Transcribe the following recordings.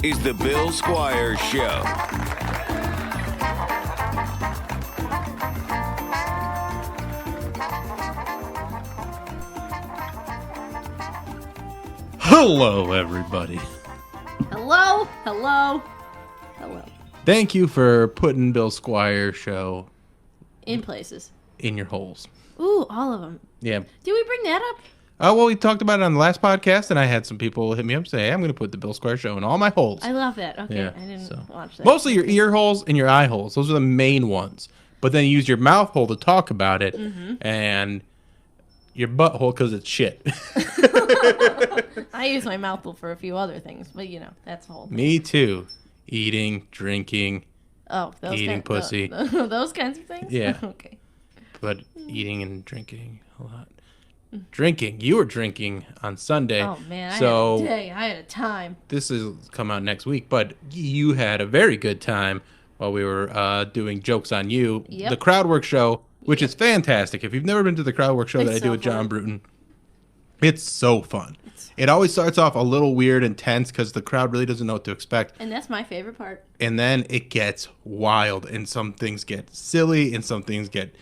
is the Bill Squire Show. Hello, everybody. Hello, hello, hello. Thank you for putting Bill Squire Show In places. in your holes. Ooh, all of them. Yeah. Did we bring that up? Oh, well, we talked about it on the last podcast, and I had some people hit me up and say, hey, I'm going to put the Bill Squire Show in all my holes. I love that. Okay, Yeah, I didn't watch that. Mostly your ear holes and your eye holes. Those are the main ones. But then you use your mouth hole to talk about it, and your butthole because it's shit. I use my mouthful for a few other things, but that's a whole thing. Me too. Eating, drinking, eating pussy. Those kinds of things? Yeah. Okay. But eating and drinking a lot. Drinking. You were drinking on Sunday. Oh, man. So I had a day. I had a time. This is come out next week, but you had a very good time while we were doing Jokes on You. Yep. The crowd work show, which is fantastic. If you've never been to the crowd work show that I do with John fun. Bruton, it's so fun. It always starts off a little weird and tense because the crowd really doesn't know what to expect. And that's my favorite part. And then it gets wild, and some things get silly, and some things get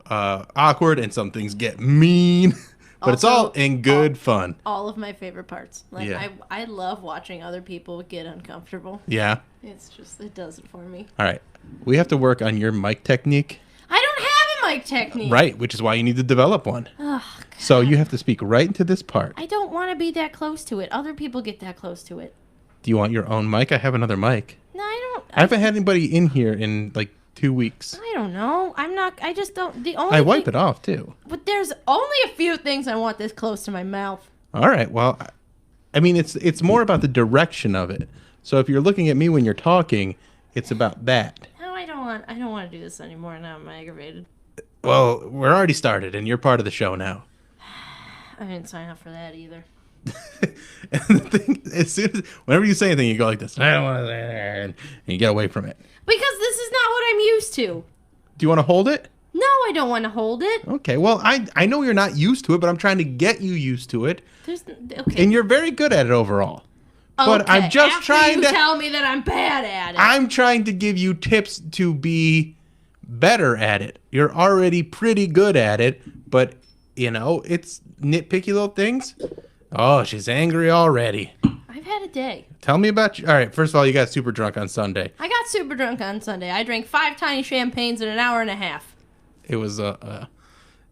awkward, and some things get mean. But it's all in good fun. All of my favorite parts. Like, Yeah. I love watching other people get uncomfortable. Yeah. It does it for me. All right. We have to work on your mic technique. I don't have a mic technique. Right, which is why you need to develop one. Oh, God. So you have to speak right into this part. I don't want to be that close to it. Other people get that close to it. Do you want your own mic? I have another mic. No, I don't. I haven't had anybody in here in like 2 weeks. I don't know. I just don't. The only I wipe it off too. But there's only a few things I want this close to my mouth. All right. Well, I mean, it's more about the direction of it. So if you're looking at me when you're talking, it's about that. No, I don't want to do this anymore. Now I'm aggravated. Well, we're already started, and you're part of the show now. I didn't sign up for that either. And the thing, whenever you say anything, you go like this. I don't want to say that, and you get away from it. Because this is not what I'm used to. Do you want to hold it? No, I don't want to hold it. Okay. Well, I know you're not used to it, but I'm trying to get you used to it. Okay. And you're very good at it overall. But Okay, I'm just after trying you to tell me that I'm bad at it. I'm trying to give you tips to be better at it. You're already pretty good at it, but it's nitpicky little things. Oh, she's angry already. I've had a day. Tell me about you. All right, first of all, you got super drunk on Sunday. I got super drunk on Sunday. I drank 5 tiny champagnes in an hour and a half. It was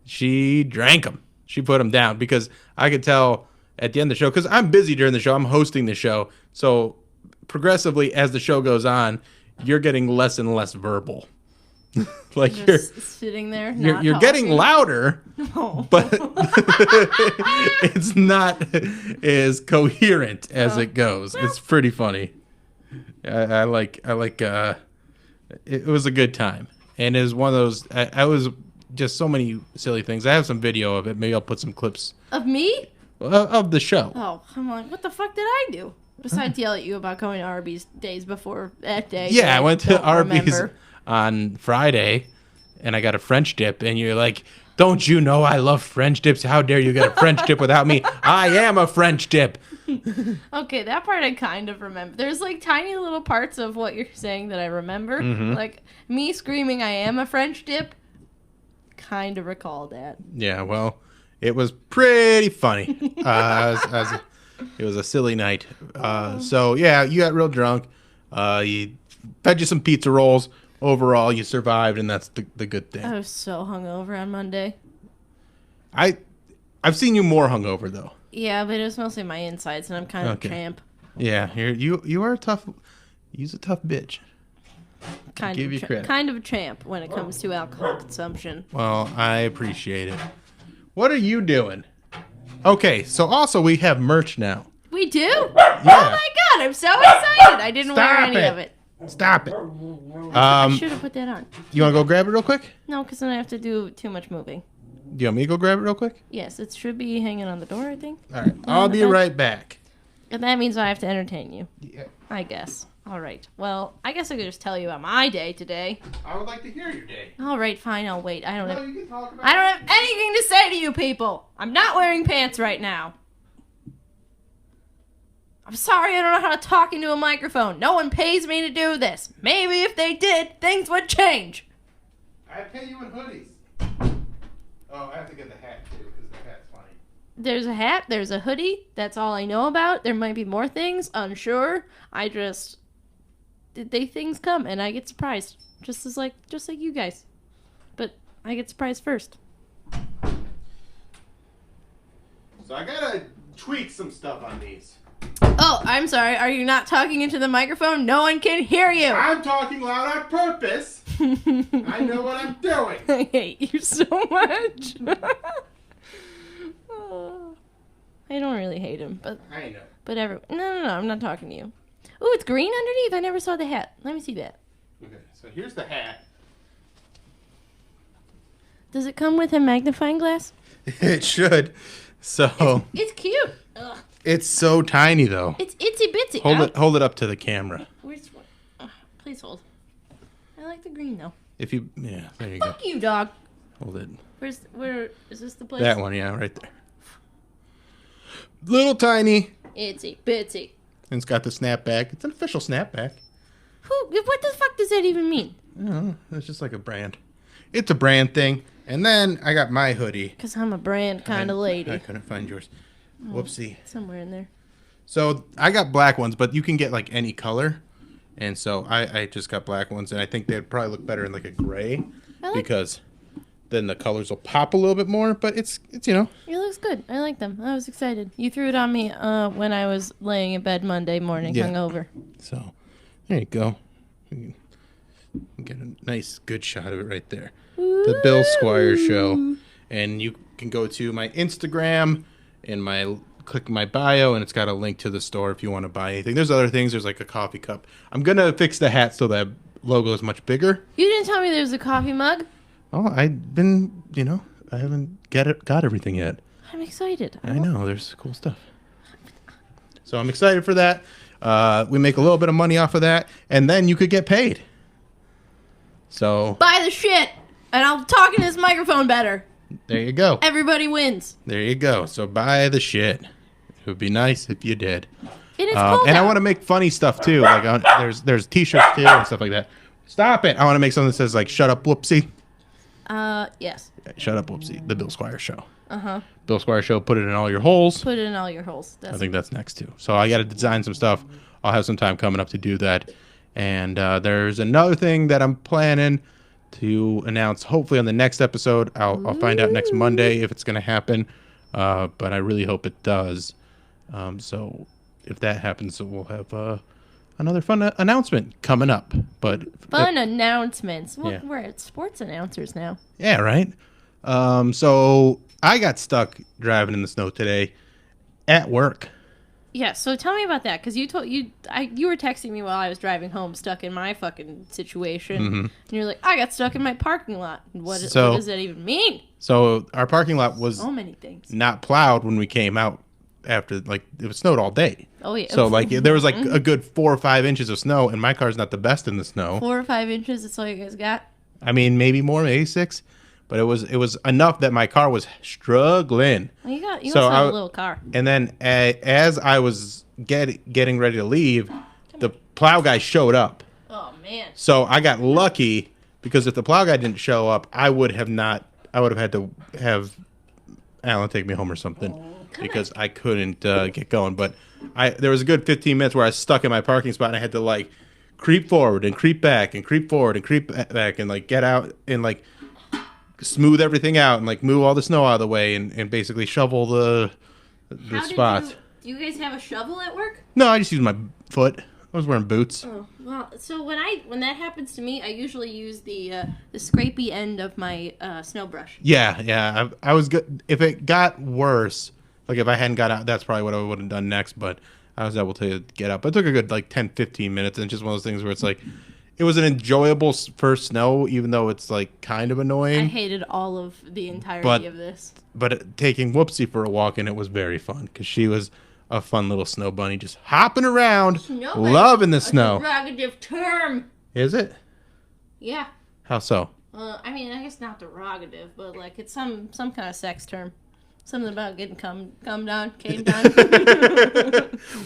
she drank them. She put them down because I could tell at the end of the show, because I'm busy during the show. I'm hosting the show. So progressively, as the show goes on, you're getting less and less verbal. Like Just sitting there. You're getting louder, No. but it's not as coherent as it goes. It's pretty funny. I like. It was a good time, and it was one of those. I was just so many silly things. I have some video of it. Maybe I'll put some clips Of me? of the show. Oh, I'm like, what the fuck did I do? Besides yell at you about going to Arby's days before that day. Yeah, I went to don't Arby's remember. on Friday, and I got a French dip, and you're like, don't you know I love French dips? How dare you get a French dip without me? I am a French dip. Okay, that part I kind of remember. There's like tiny little parts of what you're saying that I remember. Like me screaming, I am a French dip. Kind of recall that. Yeah, well, it was pretty funny. It was a silly night. So, yeah, you got real drunk. You fed you some pizza rolls. Overall, you survived, and that's the good thing. I was so hungover on Monday. I've seen you more hungover, though. Yeah, but it was mostly my insides, and I'm kind of a tramp. Yeah, you are a tough. You's a tough bitch. Give you credit. Kind of a tramp when it comes to alcohol consumption. Well, I appreciate it. What are you doing? Okay, so also we have merch now. We do? Yeah. Oh my god, I'm so excited! I didn't wear any of it. Stop it. I should have put that on. You want to go grab it real quick? No, because then I have to do too much moving. Do you want me to go grab it real quick? Yes, it should be hanging on the door, I think. All right, I'll be right back. And that means I have to entertain you. Yeah. I guess. All right. Well, I guess I could just tell you about my day today. I would like to hear your day. All right, fine. I'll wait. I don't You can talk about have anything to say to you people. I'm not wearing pants right now. I'm sorry I don't know how to talk into a microphone. No one pays me to do this. Maybe if they did, things would change. I pay you in hoodies. Oh, I have to get the hat too, because the hat's funny. There's a hat, there's a hoodie. That's all I know about. There might be more things, unsure. Things come and I get surprised. Just like you guys. But I get surprised first. So I gotta tweak some stuff on these. Oh, I'm sorry. Are you not talking into the microphone? No one can hear you. I'm talking loud on purpose. I know what I'm doing. I hate you so much. Oh, I don't really hate him, but I know. but no, I'm not talking to you. Ooh, it's green underneath. I never saw the hat. Let me see that. Okay, so here's the hat. Does it come with a magnifying glass? It should. So It's cute. Ugh. it's so tiny though. It's itsy bitsy. Hold it up to the camera. Where's one? Please hold. I like the green though. There you go. Fuck you, dog. Hold it. Where is this the place? That one, yeah, right there. Little tiny. Itsy bitsy. And it's got the snapback. It's an official snapback. What the fuck does that even mean? I don't know. It's just like a brand. It's a brand thing. And then I got my hoodie. Because I'm a brand kind of lady. I couldn't find yours. Whoopsie. Somewhere in there. So I got black ones, but you can get like any color. And so I just got black ones. And I think they'd probably look better in like a gray. Because then the colors will pop a little bit more. But it's you know. It looks good. I like them. I was excited. You threw it on me when I was laying in bed Monday morning, hungover. So there you go. You can get a nice good shot of it right there. The Bill Squire Show. And you can go to my Instagram and click my bio, and it's got a link to the store if you want to buy anything. There's other things. There's like a coffee cup. I'm going to fix the hat so that logo is much bigger. You didn't tell me there's a coffee mug. Oh, I've been, I haven't got everything yet. I'm excited. I know. There's cool stuff. So I'm excited for that. We make a little bit of money off of that, and then you could get paid. So Buy the shit, and I'll talk in this microphone better. there you go. Everybody wins. There you go. So buy the shit. It would be nice if you did. It is cold And I out. want to make funny stuff too. Like there's t-shirts too and stuff like that. Stop it! I want to make something that says like "Shut up, whoopsie." Yes. Shut up, whoopsie. The Bill Squire Show. Uh-huh. Bill Squire Show. Put it in all your holes. Put it in all your holes. I think that's next too. So I got to design some stuff. I'll have some time coming up to do that. And there's another thing that I'm planning to announce hopefully on the next episode. I'll find out next Monday if it's going to happen. But I really hope it does. So if that happens, we'll have another fun announcement coming up. But Fun announcements. Well, Yeah. we're sports announcers now. yeah, right. So I got stuck driving in the snow today at work. Yeah, so tell me about that, because you were texting me while I was driving home, stuck in my fucking situation, and you're like, I got stuck in my parking lot. What does that even mean? So our parking lot was So many things. not plowed when we came out after, like, it was snowed all day. Oh yeah. So like there was like a good 4 or 5 inches of snow, and my car's not the best in the snow. 4 or 5 inches. That's all you guys got. I mean, maybe more, maybe 6, but it was enough that my car was struggling. Well, you So also have I- a little car. And then as I was getting ready to leave, the plow guy showed up. Oh man. So I got lucky because if the plow guy didn't show up, I would have had to have Alan take me home or something because I couldn't get going. But there was a good 15 minutes where I was stuck in my parking spot and I had to like creep forward and creep back and creep forward and creep back and like get out and like smooth everything out and like move all the snow out of the way and basically shovel the spots. Do you guys have a shovel at work? No, I just used my foot. I was wearing boots. Oh well. So when that happens to me, I usually use the scrapey end of my snow brush. Yeah. I was good. If it got worse, like if I hadn't got out, that's probably what I would have done next. But I was able to get up. It took a good like 10, 15 minutes. And it's just one of those things where it's like, it was an enjoyable first snow, even though it's like kind of annoying. I hated all of the entirety of this. But taking Whoopsie for a walk in it was very fun because she was a fun little snow bunny just hopping around, loving the snow. Derogative term. Is it? Yeah. How so? I mean, I guess not derogative, but like it's some kind of sex term. Something about getting came down.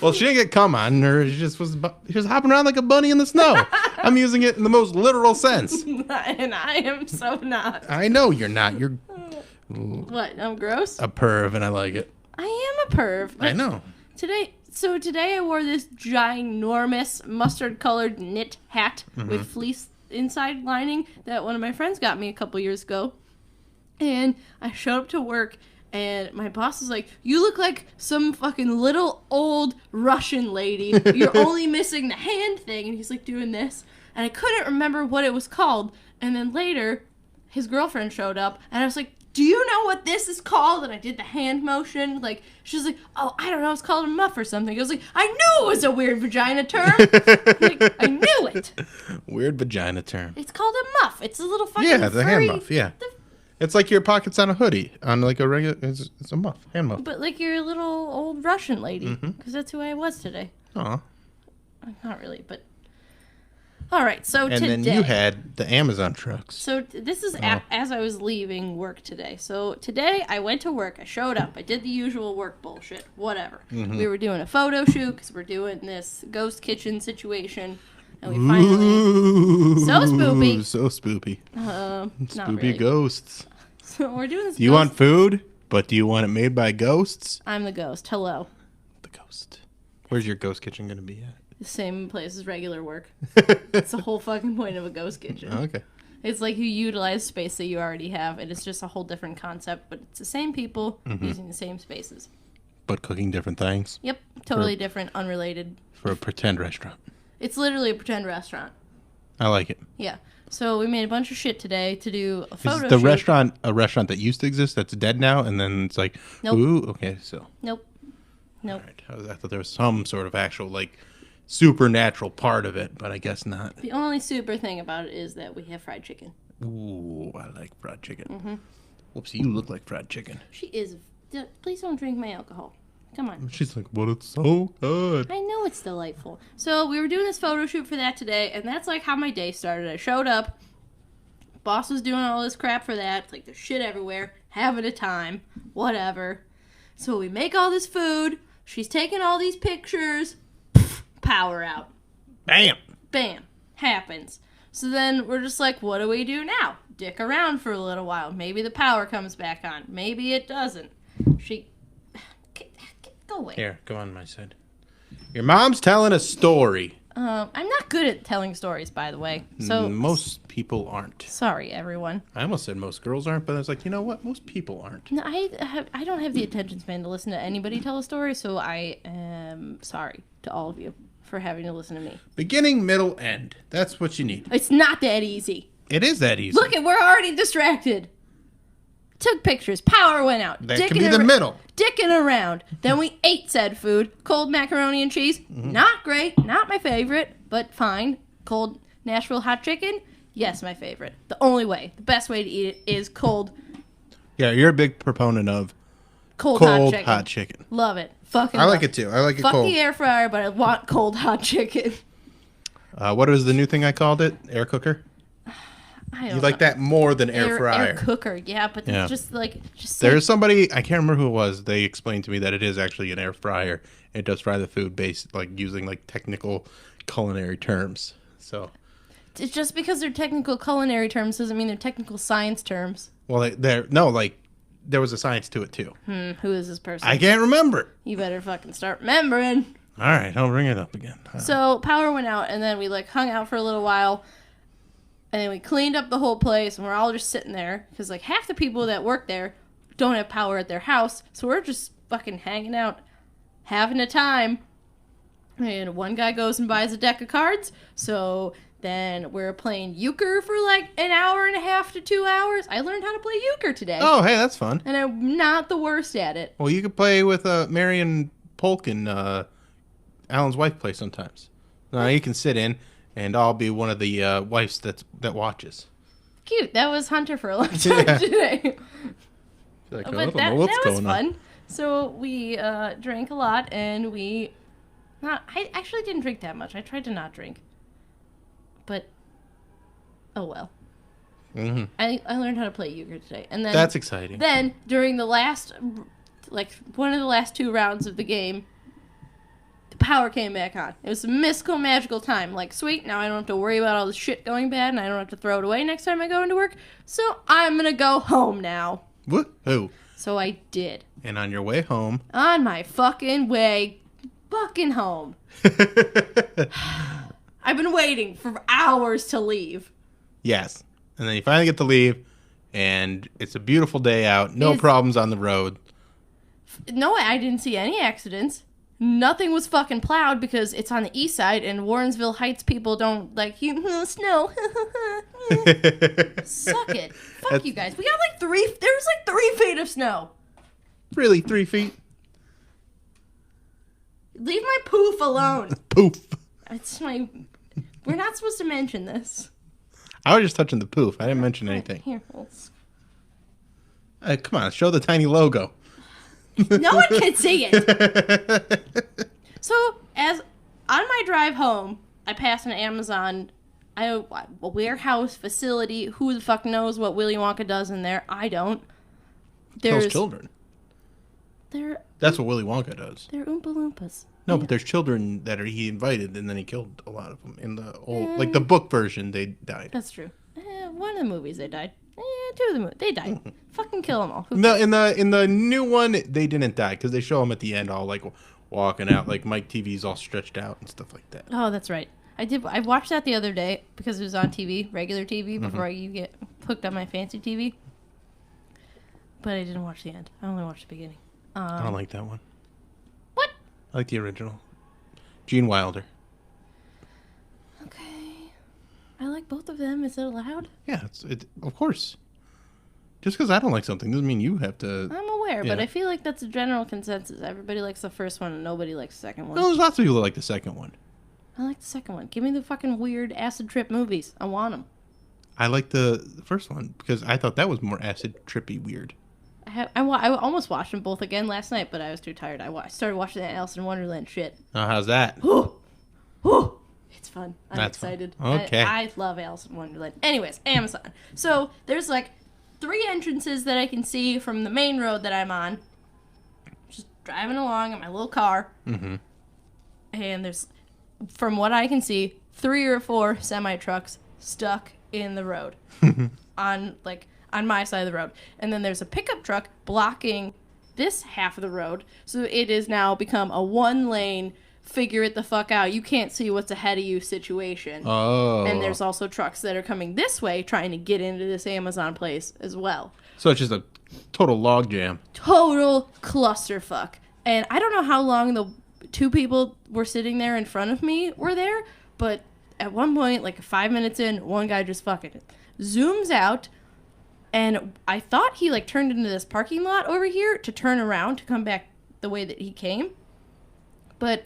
Well, she didn't get cum on her. She just was hopping around like a bunny in the snow. I'm using it in the most literal sense. And I am so not. I know you're not. You're What? I'm gross? a perv, and I like it. I am a perv. I know. Today I wore this ginormous mustard-colored knit hat with fleece inside lining that one of my friends got me a couple years ago. And I showed up to work, and my boss was like, "You look like some fucking little old Russian lady. You're only missing the hand thing." And he's like doing this. And I couldn't remember what it was called. And then later, his girlfriend showed up, and I was like, "Do you know what this is called?" And I did the hand motion. Like, she was like, "Oh, I don't know. It's called a muff or something." I was like, "I knew it was a weird vagina term." Like, I knew it. Weird vagina term. It's called a muff. It's a little fucking the furry, hand muff. Yeah. It's like your pockets on a hoodie, on like a regular. It's a muff, hand muff. But like your little old Russian lady, because that's who I was today. Aw. Not really, but all right. So And today, then you had the Amazon trucks. So this is as I was leaving work today. So today I went to work. I showed up. I did the usual work bullshit. Whatever. We were doing a photo shoot because we're doing this ghost kitchen situation. And we finally... So spoopy. So spoopy. Not Spoopy really. ghosts. So we're doing this Do you want food? But do you want it made by ghosts? I'm the ghost. Hello. The ghost. Where's your ghost kitchen going to be at? The same place as regular work. It's the whole fucking point of a ghost kitchen. Okay. It's like you utilize space that you already have, and it's just a whole different concept, but it's the same people using the same spaces. But cooking different things? Yep. Totally different, unrelated. For a pretend restaurant. It's literally a pretend restaurant. I like it. Yeah. So we made a bunch of shit today to do a photo Is the shoot. restaurant a restaurant that used to exist that's dead now? And then it's like, Nope. ooh, okay, so. Nope. All right. I thought there was some sort of actual, like, supernatural part of it, but I guess not. The only super thing about it is that we have fried chicken. Ooh, I like fried chicken. Whoops, you look like fried chicken. She is... Please don't drink my alcohol. Come on. She's like, but it's so good. I know it's delightful. So we were doing this photo shoot for that today, and that's like how my day started. I showed up. Boss was doing all this crap for that. Like, there's shit everywhere. Having a time. Whatever. So we make all this food. She's taking all these pictures. Pff, power out. Bam. Bam. Happens. So then we're just like, what do we do now? Dick around for a little while. Maybe the power comes back on. Maybe it doesn't. Go away. Here, go on my side. Your mom's telling a story. I'm not good at telling stories, by the way. So Most people aren't. sorry, everyone. I almost said most girls aren't, but I was like, you know what? Most people aren't. No, I don't have the attention span to listen to anybody tell a story, so I am sorry to all of you for having to listen to me. Beginning, middle, end. That's what you need. It's not that easy. It is that easy. Look, we're already distracted. Took pictures. Power went out. That could be the middle. Dicking around. Then we ate said food. Cold macaroni and cheese. Not great. Not my favorite, but fine. Cold Nashville hot chicken. Yes, my favorite. The only way. The best way to eat it is cold. Yeah, you're a big proponent of Cold hot chicken. Love it. Fucking I love like it too. I like it Fuck cold. the air fryer, but I want cold hot chicken. What was the new thing I called it? Air cooker? I don't You like know. that more than air fryer. Air cooker, yeah, but Yeah. it's just like There's somebody, I can't remember who it was, they explained to me that it is actually an air fryer. It does fry the food based, like, using, like, technical culinary terms. So, it's just because they're technical culinary terms doesn't mean they're technical science terms. well, there was a science to it, too. Who is this person? I can't remember. You better fucking start remembering. All right, I'll bring it up again. So power went out, and then we like hung out for a little while, and then we cleaned up the whole place, and we're all just sitting there because like half the people that work there don't have power at their house, so we're just fucking hanging out, having a time. And one guy goes and buys a deck of cards, so then we're playing euchre for like an hour and a half to 2 hours. I learned how to play euchre today, Oh, hey, that's fun. and I'm not the worst at it. Well, you could play with Marion Polk and Alan's wife play sometimes. Now you can sit in, and I'll be one of the wives that watches. Cute. That was Hunter for a long time Yeah. today. Like, I But don't that know what's was going fun. on. So we drank a lot, and I actually didn't drink that much. I tried to not drink. But, oh well. Mm-hmm. I learned how to play euchre today. And then That's exciting. Then, during the last, like, one of the last 2 rounds of the game, the power came back on. It was a mystical, magical time. Like, sweet, now I don't have to worry about all the shit going bad, and I don't have to throw it away next time I go into work. So, I'm gonna go home now. Woohoo. So I did. And on your way home... On my fucking way fucking home. I've been waiting for hours to leave. Yes. And then you finally get to leave, and it's a beautiful day out. No problems on the road. No, I didn't see any accidents. Nothing was fucking plowed because it's on the east side, and Warrensville Heights people don't like snow. Suck it. Fuck you guys. We got like 3. There was like 3 feet of snow. Really, 3 feet? Leave my poof alone. Poof. It's my. We're not supposed to mention this. I was just touching the poof. I didn't mention anything. Here, Come on, show the tiny logo. no one can see it. So, as on my drive home, I pass an Amazon, a warehouse facility. Who the fuck knows what Willy Wonka does in there? I don't. Those children. That's what Willy Wonka does. They're Oompa Loompas. No, but there's children that he invited, and then he killed a lot of them. In the old, like the book version, they died. That's true. One of the movies they died. 2 of the movies they died. Fucking kill them all. No, in the new one, they didn't die because they show them at the end all like walking out, like Mike TV's all stretched out and stuff like that. Oh, that's right. I watched that the other day because it was on TV, regular TV, before you get hooked on my fancy TV. But I didn't watch the end. I only watched the beginning. I don't like that one. What? I like the original. Gene Wilder. Okay. I like both of them. Is it allowed? Yeah, of course. Just because I don't like something doesn't mean you have to... I'm aware, but I feel like that's a general consensus. Everybody likes the first one and nobody likes the second one. No, there's lots of people that like the second one. I like the second one. Give me the fucking weird acid trip movies. I want them. I like the first one because I thought that was more acid trippy weird. I almost watched them both again last night, but I was too tired. I started watching that Alice in Wonderland shit. Oh, how's that? It's fun. I'm That's excited. Fun. Okay. I love Alice in Wonderland. Anyways, Amazon. So there's like 3 entrances that I can see from the main road that I'm on. Just driving along in my little car. Mm-hmm. And there's, from what I can see, 3 or 4 semi-trucks stuck in the road. on my side of the road. And then there's a pickup truck blocking this half of the road. So it has now become a 1-lane, figure it the fuck out, you can't see what's ahead of you situation. Oh. And there's also trucks that are coming this way trying to get into this Amazon place as well. So it's just a total log jam. Total clusterfuck. And I don't know how long the 2 people were sitting there in front of me were there, but at one point, like 5 minutes in, one guy just fucking zooms out. And I thought he, like, turned into this parking lot over here to turn around to come back the way that he came. But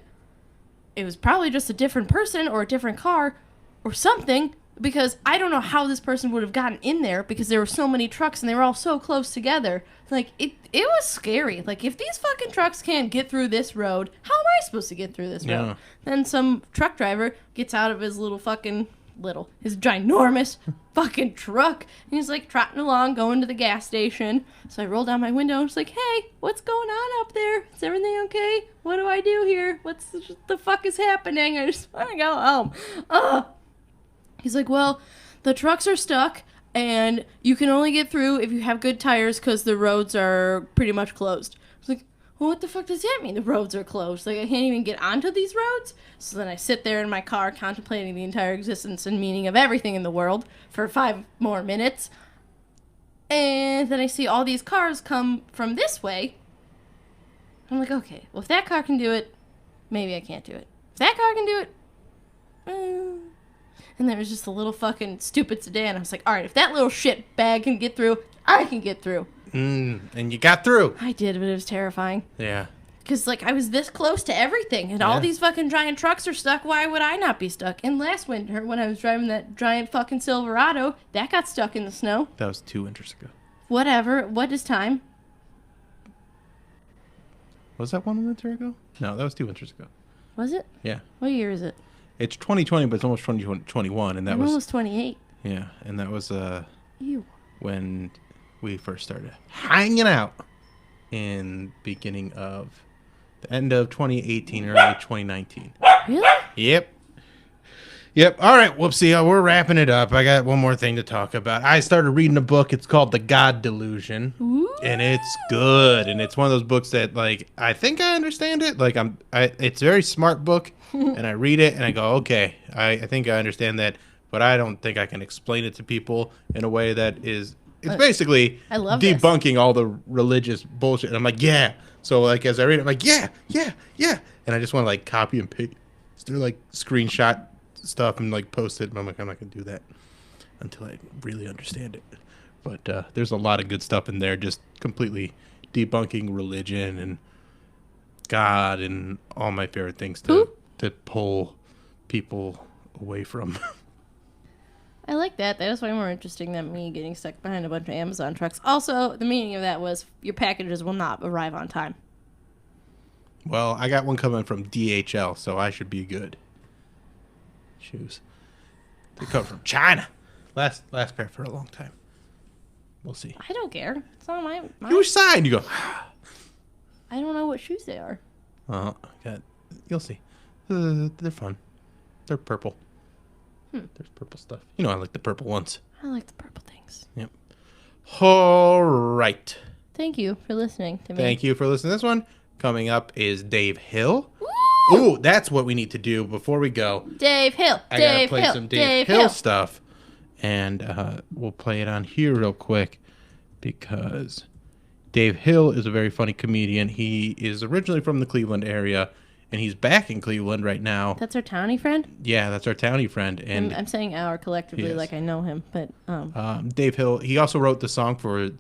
it was probably just a different person or a different car or something, because I don't know how this person would have gotten in there because there were so many trucks and they were all so close together. Like, it was scary. Like, if these fucking trucks can't get through this road, how am I supposed to get through this road? Then some truck driver gets out of his his ginormous fucking truck, and he's like trotting along, going to the gas station. So I roll down my window and I was like, hey, what's going on up there? Is everything okay? What do I do here? What the fuck is happening? I just want to go home. He's like, well, the trucks are stuck and you can only get through if you have good tires because the roads are pretty much closed. I was like, well, what the fuck does that mean? The roads are closed. Like, I can't even get onto these roads? So then I sit there in my car contemplating the entire existence and meaning of everything in the world for 5 more minutes. And then I see all these cars come from this way. I'm like, okay, well, if that car can do it, maybe I can't do it. If that car can do it, and there was just a little fucking stupid sedan. I was like, all right, if that little shit bag can get through, I can get through. And you got through. I did, but it was terrifying. Yeah. Because, like, I was this close to everything, and all these fucking giant trucks are stuck. Why would I not be stuck? And last winter, when I was driving that giant fucking Silverado, that got stuck in the snow. That was 2 winters ago. Whatever. What is time? Was that 1 winter ago? No, that was 2 winters ago. Was it? Yeah. What year is it? It's 2020, but it's almost 2021, and that was almost 28. Yeah, and that was Ew. when we first started hanging out in beginning of the end of 2018, early 2019. Really? Yep. All right, whoopsie. We're wrapping it up. I got one more thing to talk about. I started reading a book. It's called The God Delusion. Ooh. And it's good. And it's one of those books that, like, I think I understand it. Like, it's a very smart book. And I read it and I go, okay, I think I understand that. But I don't think I can explain it to people in a way that is, it's basically I love debunking all the religious bullshit. And I'm like, yeah. So, like, as I read it, I'm like, yeah. And I just want to, like, copy and paste, like, screenshot stuff and like post it, and I'm like, I'm not gonna do that until I really understand it. But there's a lot of good stuff in there, just completely debunking religion and God and all my favorite things to pull people away from. I like that. That is way more interesting than me getting stuck behind a bunch of Amazon trucks. Also, the meaning of that was your packages will not arrive on time. Well, I got one coming from DHL, so I should be good. Shoes. They come from China. Last pair for a long time. We'll see. I don't care. It's not my You signed. You go. I don't know what shoes they are. Oh, God. You'll see. They're fun. They're purple. There's purple stuff. You know I like the purple ones. I like the purple things. Yep. All right. Thank you for listening to me. Thank you for listening to this one. Coming up is Dave Hill. Ooh, that's what we need to do before we go. Dave Hill. I gotta play some Dave Hill stuff. And we'll play it on here real quick because Dave Hill is a very funny comedian. He is originally from the Cleveland area, and he's back in Cleveland right now. That's our townie friend? Yeah, that's our townie friend. And I'm saying our collectively like I know him, but Dave Hill, he also wrote the song for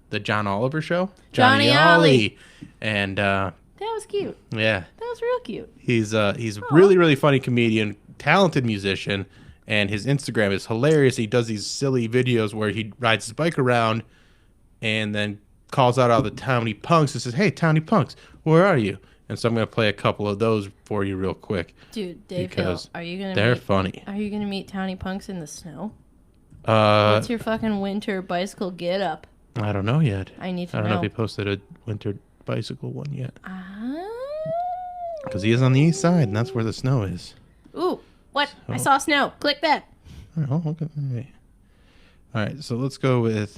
the John Oliver show. Johnny Ollie. And that was cute. Yeah. That was real cute. He's really, really funny comedian, talented musician, and his Instagram is hilarious. He does these silly videos where he rides his bike around and then calls out all the townie punks and says, "Hey, townie punks, where are you?" And so I'm going to play a couple of those for you real quick. Dude, Dave Hill, are you going to They're funny. Are you going to meet townie punks in the snow? What's your fucking winter bicycle get up? I don't know yet. I need to know. I don't know if he posted a winter bicycle one yet. Because he is on the east side, and that's where the snow is. Ooh, what? So. I saw snow. Click that. Oh, okay. All right, so let's go with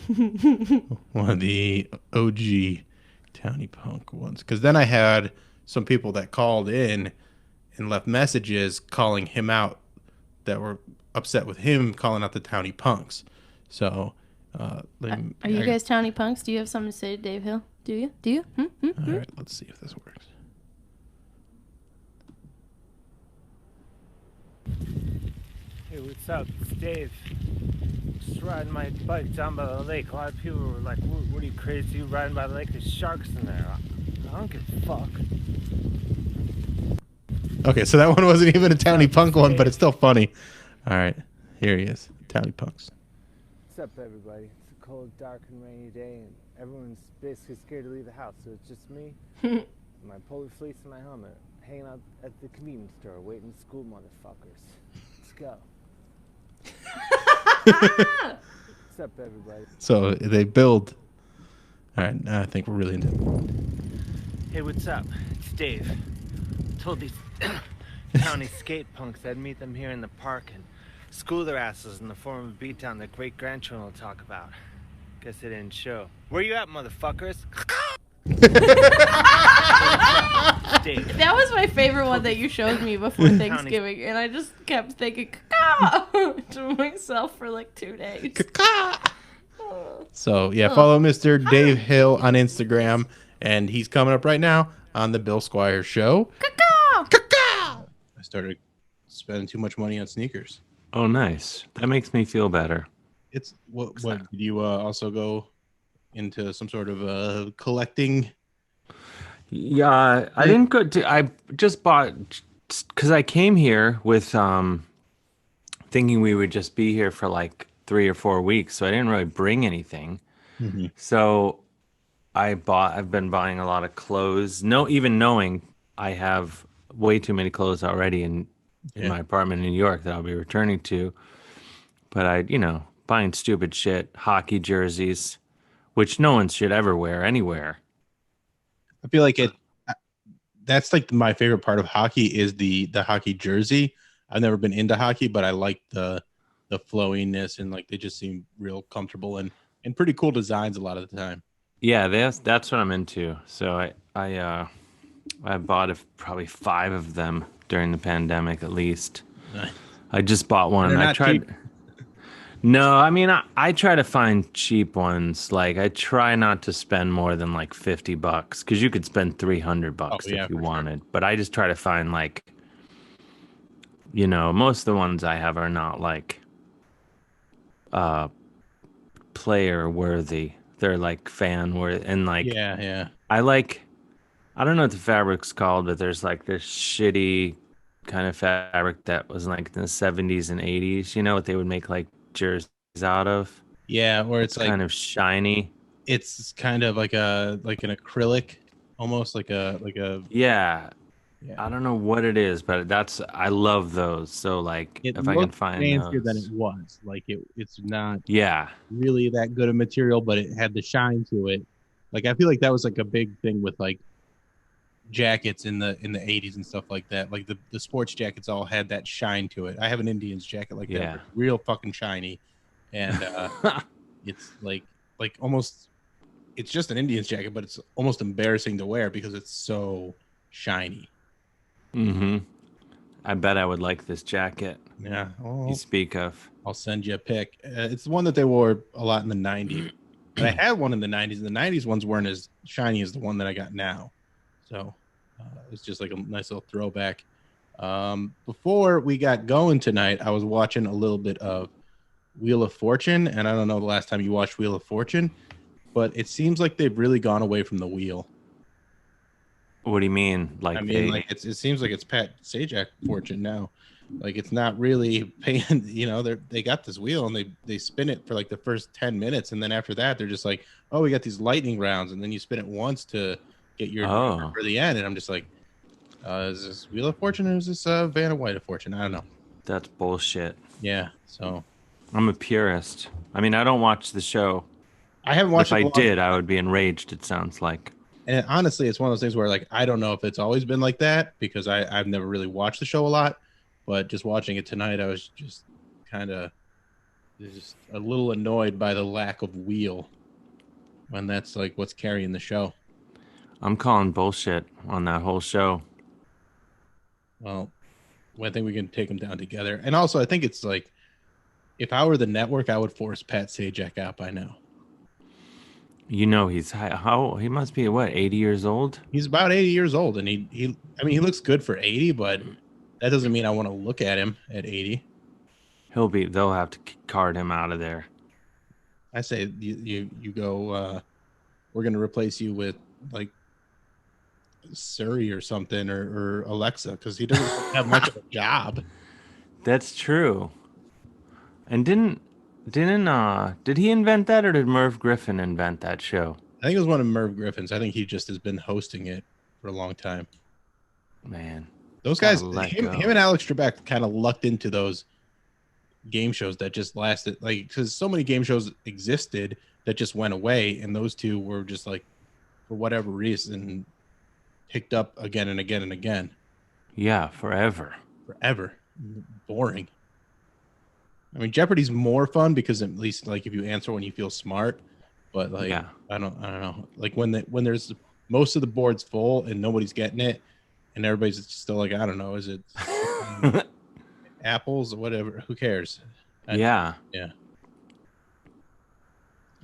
one of the OG townie punk ones. Because then I had some people that called in and left messages calling him out that were upset with him calling out the townie punks. So, are you guys townie punks? Do you have something to say to Dave Hill? Do you? All right, let's see if this works. Hey, what's up? It's Dave. Just riding my bike down by the lake. A lot of people were like, what are you, crazy? You riding by the lake? There's sharks in there. I don't give a fuck. Okay, so that one wasn't even a townie punk one, but it's still funny. All right, here he is. Townie punks. What's up, everybody? It's a cold, dark, and rainy day, and everyone's basically scared to leave the house, so it's just me, my polar fleece, and my helmet, hanging out at the convenience store, waiting to school motherfuckers. Let's go. What's up, everybody? So they build. All right, now I think we're really into it. Hey, what's up? It's Dave. Told these townie skate punks I'd meet them here in the park and school their asses in the form of a beatdown their great-grandchildren will talk about. Guess they didn't show. Where you at, motherfuckers? That was my favorite one that you showed me before Thanksgiving, and I just kept thinking to myself for like 2 days. So yeah, follow Mr. Dave Hill on Instagram, and he's coming up right now on the Bill Squire Show. I started spending too much money on sneakers. Oh, nice. That makes me feel better. It's what did you also go into some sort of collecting? Yeah, I didn't go to. I just bought because I came here with thinking we would just be here for like 3 or 4 weeks, so I didn't really bring anything. Mm-hmm. So I've been buying a lot of clothes. Even knowing I have way too many clothes already in my apartment in New York that I'll be returning to. But I, buying stupid shit, hockey jerseys, which no one should ever wear anywhere. I feel like that's like my favorite part of hockey is the hockey jersey. I've never been into hockey, but I like the flowiness and like they just seem real comfortable and pretty cool designs a lot of the time. Yeah, that's what I'm into. So I bought probably 5 of them during the pandemic at least. Nice. I just bought one. They're I not tried. cheap. No, I mean I try to find cheap ones. Like I try not to spend more than like $50 because you could spend $300 yeah, if you for sure. wanted. But I just try to find like, most of the ones I have are not like player worthy. They're like fan worthy and like Yeah. I don't know what the fabric's called, but there's like this shitty kind of fabric that was like in the 70s and 80s. You know what they would make like jerseys out of? Yeah, where It's it's like kind of shiny. it's kind of like an acrylic, almost Yeah. yeah. I don't know what it is, but I love those. So like It if I can looks find fancier than it those. was. Like it's not Yeah. really that good of material, but it had the shine to it. Like I feel like that was like a big thing with like jackets in the 80s and stuff like that. Like the sports jackets all had that shine to it. I have an Indians jacket like that, Yeah. but real fucking shiny. And it's like almost it's just an Indians jacket, but it's almost embarrassing to wear because it's so shiny. Mm-hmm. I bet I would like this jacket Yeah. Oh, you speak of. I'll send you a pic. It's the one that they wore a lot in the 90s. But I had one in the 90s. The 90s ones weren't as shiny as the one that I got now. So it's just like a nice little throwback. Before we got going tonight, I was watching a little bit of Wheel of Fortune. And I don't know the last time you watched Wheel of Fortune, but it seems like they've really gone away from the wheel. What do you mean? Like I mean, like it seems like it's Pat Sajak Fortune now. Like it's not really paying. They got this wheel and they spin it for like the first 10 minutes, and then after that they're just like, oh, we got these lightning rounds, and then you spin it once to get your number for the end, and I'm just like, is this Wheel of Fortune or is this Vanna White of Fortune? I don't know. That's bullshit. Yeah, so I'm a purist. I mean, I don't watch the show. I haven't watched. If I did, I would be enraged. It sounds like. And honestly, it's one of those things where like I don't know if it's always been like that because I've never really watched the show a lot, but just watching it tonight, I was just kind of just a little annoyed by the lack of wheel when that's like what's carrying the show. I'm calling bullshit on that whole show. Well, I think we can take them down together. And also, I think it's like if I were the network, I would force Pat Sajak out by now. He's he must be what, 80 years old? He's about 80 years old, and he he looks good for 80, but that doesn't mean I want to look at him at 80. They'll have to card him out of there. I say you go. We're gonna replace you with like Siri or something or Alexa because he doesn't have much of a job. That's true. And did he invent that or did Merv Griffin invent that show? I think it was one of Merv Griffin's. I think he just has been hosting it for a long time. Man, those guys, him and Alex Trebek kind of lucked into those game shows that just lasted, like, because so many game shows existed that just went away, and those two were just like, for whatever reason, picked up again and again and again. Yeah, forever. Boring. I mean, Jeopardy's more fun because at least like if you answer when you feel smart, but like yeah. I don't know. Like when there's most of the board's full and nobody's getting it, and everybody's still like, I don't know, is it apples or whatever? Who cares? Yeah.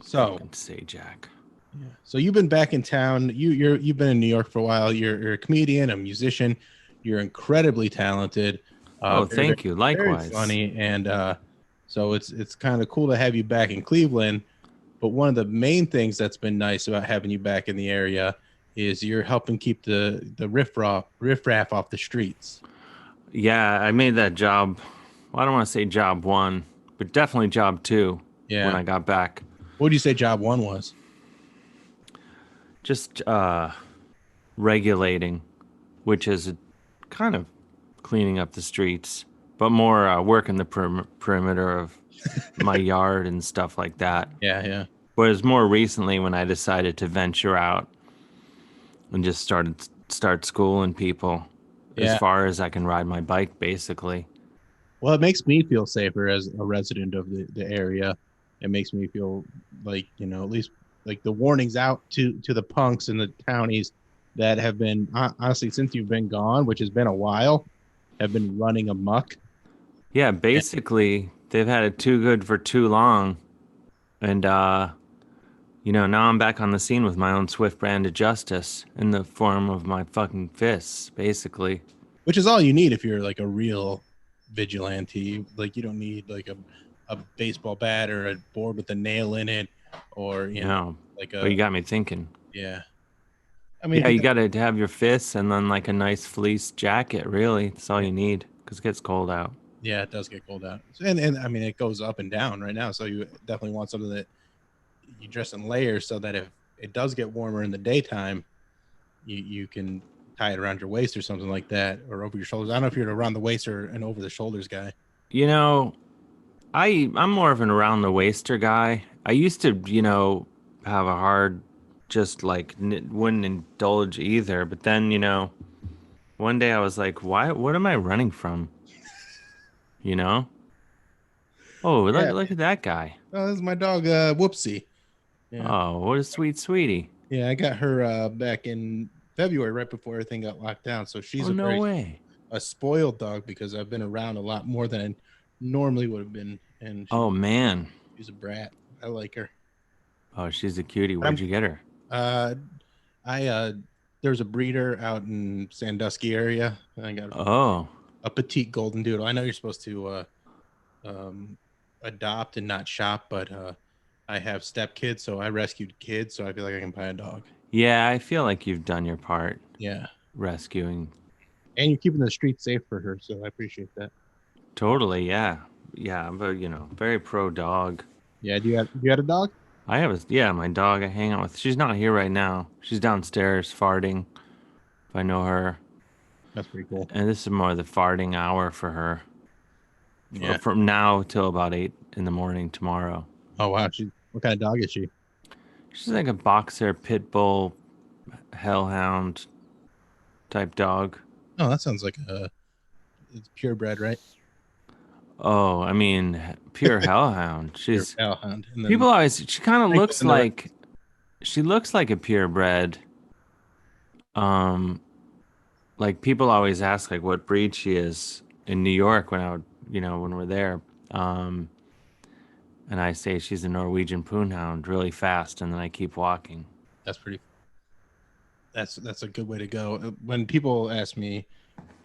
So Sajak. Yeah. So you've been back in town. You've been in New York for a while. You're a comedian, a musician. You're incredibly talented. Thank you. Likewise. Very funny, and so it's kind of cool to have you back in Cleveland. But one of the main things that's been nice about having you back in the area is you're helping keep the riffraff off the streets. Yeah, I made that job. Well, I don't want to say job 1, but definitely job 2. Yeah. When I got back. What would you say job 1 was? Just regulating, which is kind of cleaning up the streets, but more working the perimeter of my yard and stuff like that. Yeah. Whereas more recently, when I decided to venture out and just start schooling people as Yeah. far as I can ride my bike, basically. Well, it makes me feel safer as a resident of the area. It makes me feel like, at least like the warnings out to the punks and the townies that have been, honestly, since you've been gone, which has been a while, have been running amok. Yeah, basically, they've had it too good for too long. And, now I'm back on the scene with my own swift brand of justice in the form of my fucking fists, basically. Which is all you need if you're like a real vigilante. Like you don't need like a baseball bat or a board with a nail in it, or like But you got me thinking. yeah. I mean, Yeah, you got to have your fists and then like a nice fleece jacket. Really, that's all you need because it gets cold out. yeah, it does get cold out, and I mean it goes up and down right now. So you definitely want something that you dress in layers so that if it does get warmer in the daytime, you can tie it around your waist or something like that, or over your shoulders. I don't know if you're an around the waist or an over the shoulders guy. I'm more of an around the waister guy. I used to, have a hard, just like wouldn't indulge either. But then, one day I was like, why? What am I running from? Oh, look at that guy. Oh, this is my dog, Whoopsie. Yeah. Oh, what a sweet sweetie. Yeah, I got her back in February, right before everything got locked down. So she's No way. a spoiled dog because I've been around a lot more than I normally would have been. And Man, she's a brat. I like her. Oh, she's a cutie. Where'd you get her? There's a breeder out in Sandusky area. I got a petite golden doodle. I know you're supposed to adopt and not shop, but I have step kids, so I rescued kids, so I feel like I can buy a dog. Yeah, I feel like you've done your part. Yeah, rescuing, and you're keeping the streets safe for her, so I appreciate that. Totally, yeah. But very pro dog. Yeah, you had a dog? I have my dog I hang out with. She's not here right now. She's downstairs farting. If I know her. That's pretty cool. And this is more the farting hour for her. Yeah. From now till about 8 a.m. tomorrow. Oh wow, what kind of dog is she? She's like a boxer pit bull hellhound type dog. Oh, that sounds like it's purebred, right? Oh, I mean, pure hellhound. She's pure hellhound. People always. She kind of looks like. She looks like a purebred. Like people always ask like what breed she is in New York when when we're there. And I say she's a Norwegian poonhound, really fast, and then I keep walking. That's a good way to go. When people ask me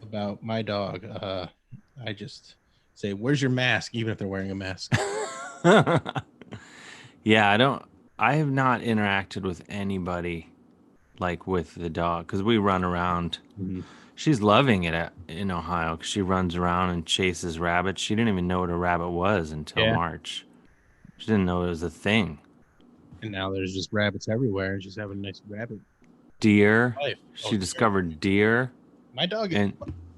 about my dog, I just say, "Where's your mask?" Even if they're wearing a mask. Yeah, I have not interacted with anybody like with the dog because we run around. Mm-hmm. She's loving it in Ohio because she runs around and chases rabbits. She didn't even know what a rabbit was until March. She didn't know it was a thing. And now there's just rabbits everywhere. She's having a nice rabbit. Deer. She discovered deer. My dog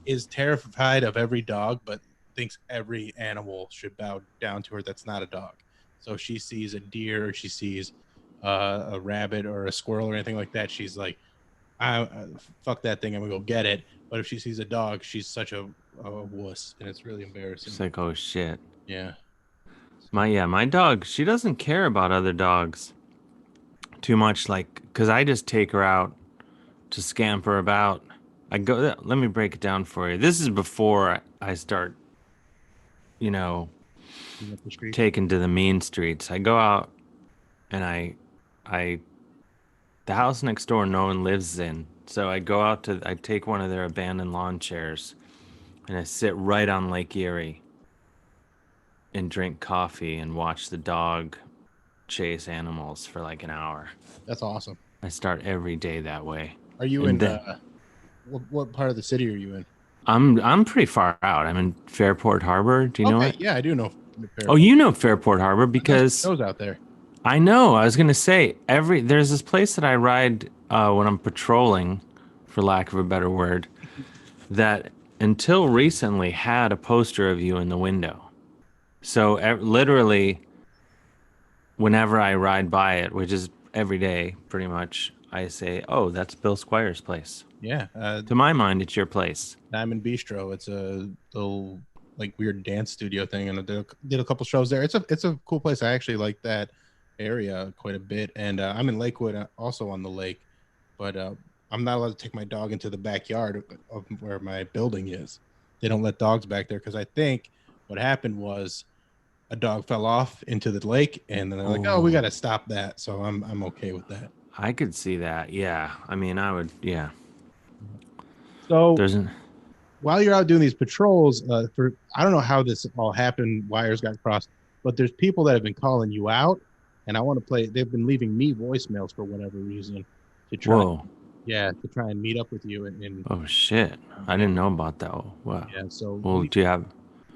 is terrified of every dog, but thinks every animal should bow down to her that's not a dog. So if she sees a deer or she sees a rabbit or a squirrel or anything like that, she's like, fuck that thing, I'm gonna go get it. But if she sees a dog, she's such a wuss, and it's really embarrassing. It's like, oh shit. Yeah. My dog, she doesn't care about other dogs too much, like, because I just take her out to scamper about. Let me break it down for you. This is before I start, taking to the mean streets. I go out and the house next door no one lives in. So I go out I take one of their abandoned lawn chairs and I sit right on Lake Erie and drink coffee and watch the dog chase animals for like an hour. That's awesome. I start every day that way. Are you what part of the city are you in? I'm pretty far out. I'm in Fairport Harbor. Do you know it? Yeah, I do know Fairport. Oh, you know Fairport Harbor because snows out there. I know. I was gonna say there's this place that I ride when I'm patrolling, for lack of a better word, that until recently had a poster of you in the window. So literally, whenever I ride by it, which is every day pretty much, I say, "Oh, that's Bill Squire's place." Yeah, To my mind, it's your place. Diamond Bistro. It's a little like weird dance studio thing, and I did a couple shows there. It's a cool place. I actually like that area quite a bit, and I'm in Lakewood, also on the lake, but I'm not allowed to take my dog into the backyard of where my building is. They don't let dogs back there because I think what happened was a dog fell off into the lake, and then they're like, "Oh, we got to stop that." So I'm okay with that. I could see that. Yeah. I mean, I would. Yeah. So There's an. while you're out doing these patrols, I don't know how this all happened, wires got crossed, but there's people that have been calling you out, and I want to play. They've been leaving me voicemails for whatever reason to try. Whoa. Yeah, to try and meet up with you and Oh shit! I didn't know about that. Wow. yeah. So Well, do you have?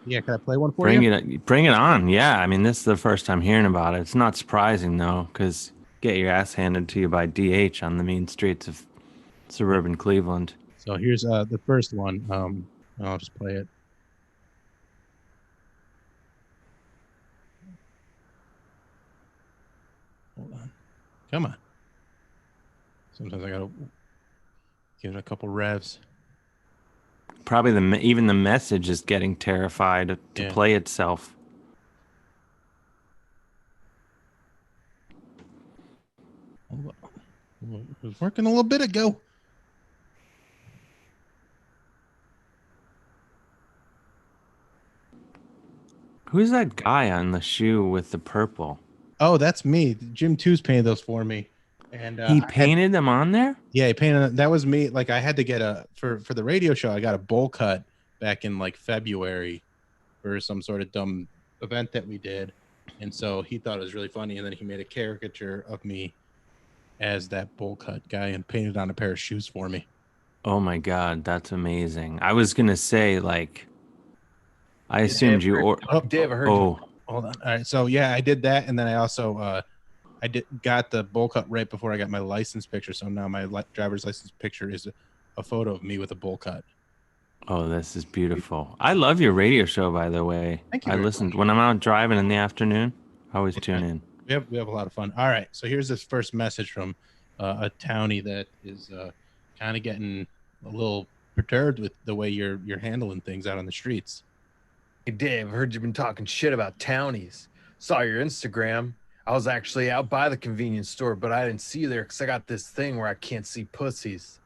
yeah, can I play one for Bring you? it. Bring it on. Yeah. I mean, this is the first time hearing about it. It's not surprising though, because get your ass handed to you by DH on the mean streets of suburban Cleveland. So here's the first one. I'll just play it. Hold on. Come on. Sometimes I gotta give it a couple revs. Probably even the message is getting terrified to play itself. Hold on. It was working a little bit ago. Who's that guy on the shoe with the purple? Oh, that's me. Jim Two's painted those for me, and He painted them on there? yeah, he painted. That was me. Like I had to get for the radio show. I got a bowl cut back in like February for some sort of dumb event that we did, and so he thought it was really funny, and then he made a caricature of me as that bowl cut guy and painted on a pair of shoes for me. Oh my god, that's amazing. I was gonna say, like, I assumed you or Dave, I heard you. oh Hold on. All right. So yeah, I did that, and then I also got the bowl cut right before I got my license picture. So now my driver's license picture is a photo of me with a bowl cut. oh, this is beautiful. I love your radio show, by the way. Thank you I very listened when I'm out driving in the afternoon. I always tune in. We have a lot of fun. All right. So here's this first message from a townie that is kind of getting a little perturbed with the way you're handling things out on the streets. Hey Dave, I heard you've been talking shit about townies. Saw your Instagram. I was actually out by the convenience store, but I didn't see you there because I got this thing where I can't see pussies.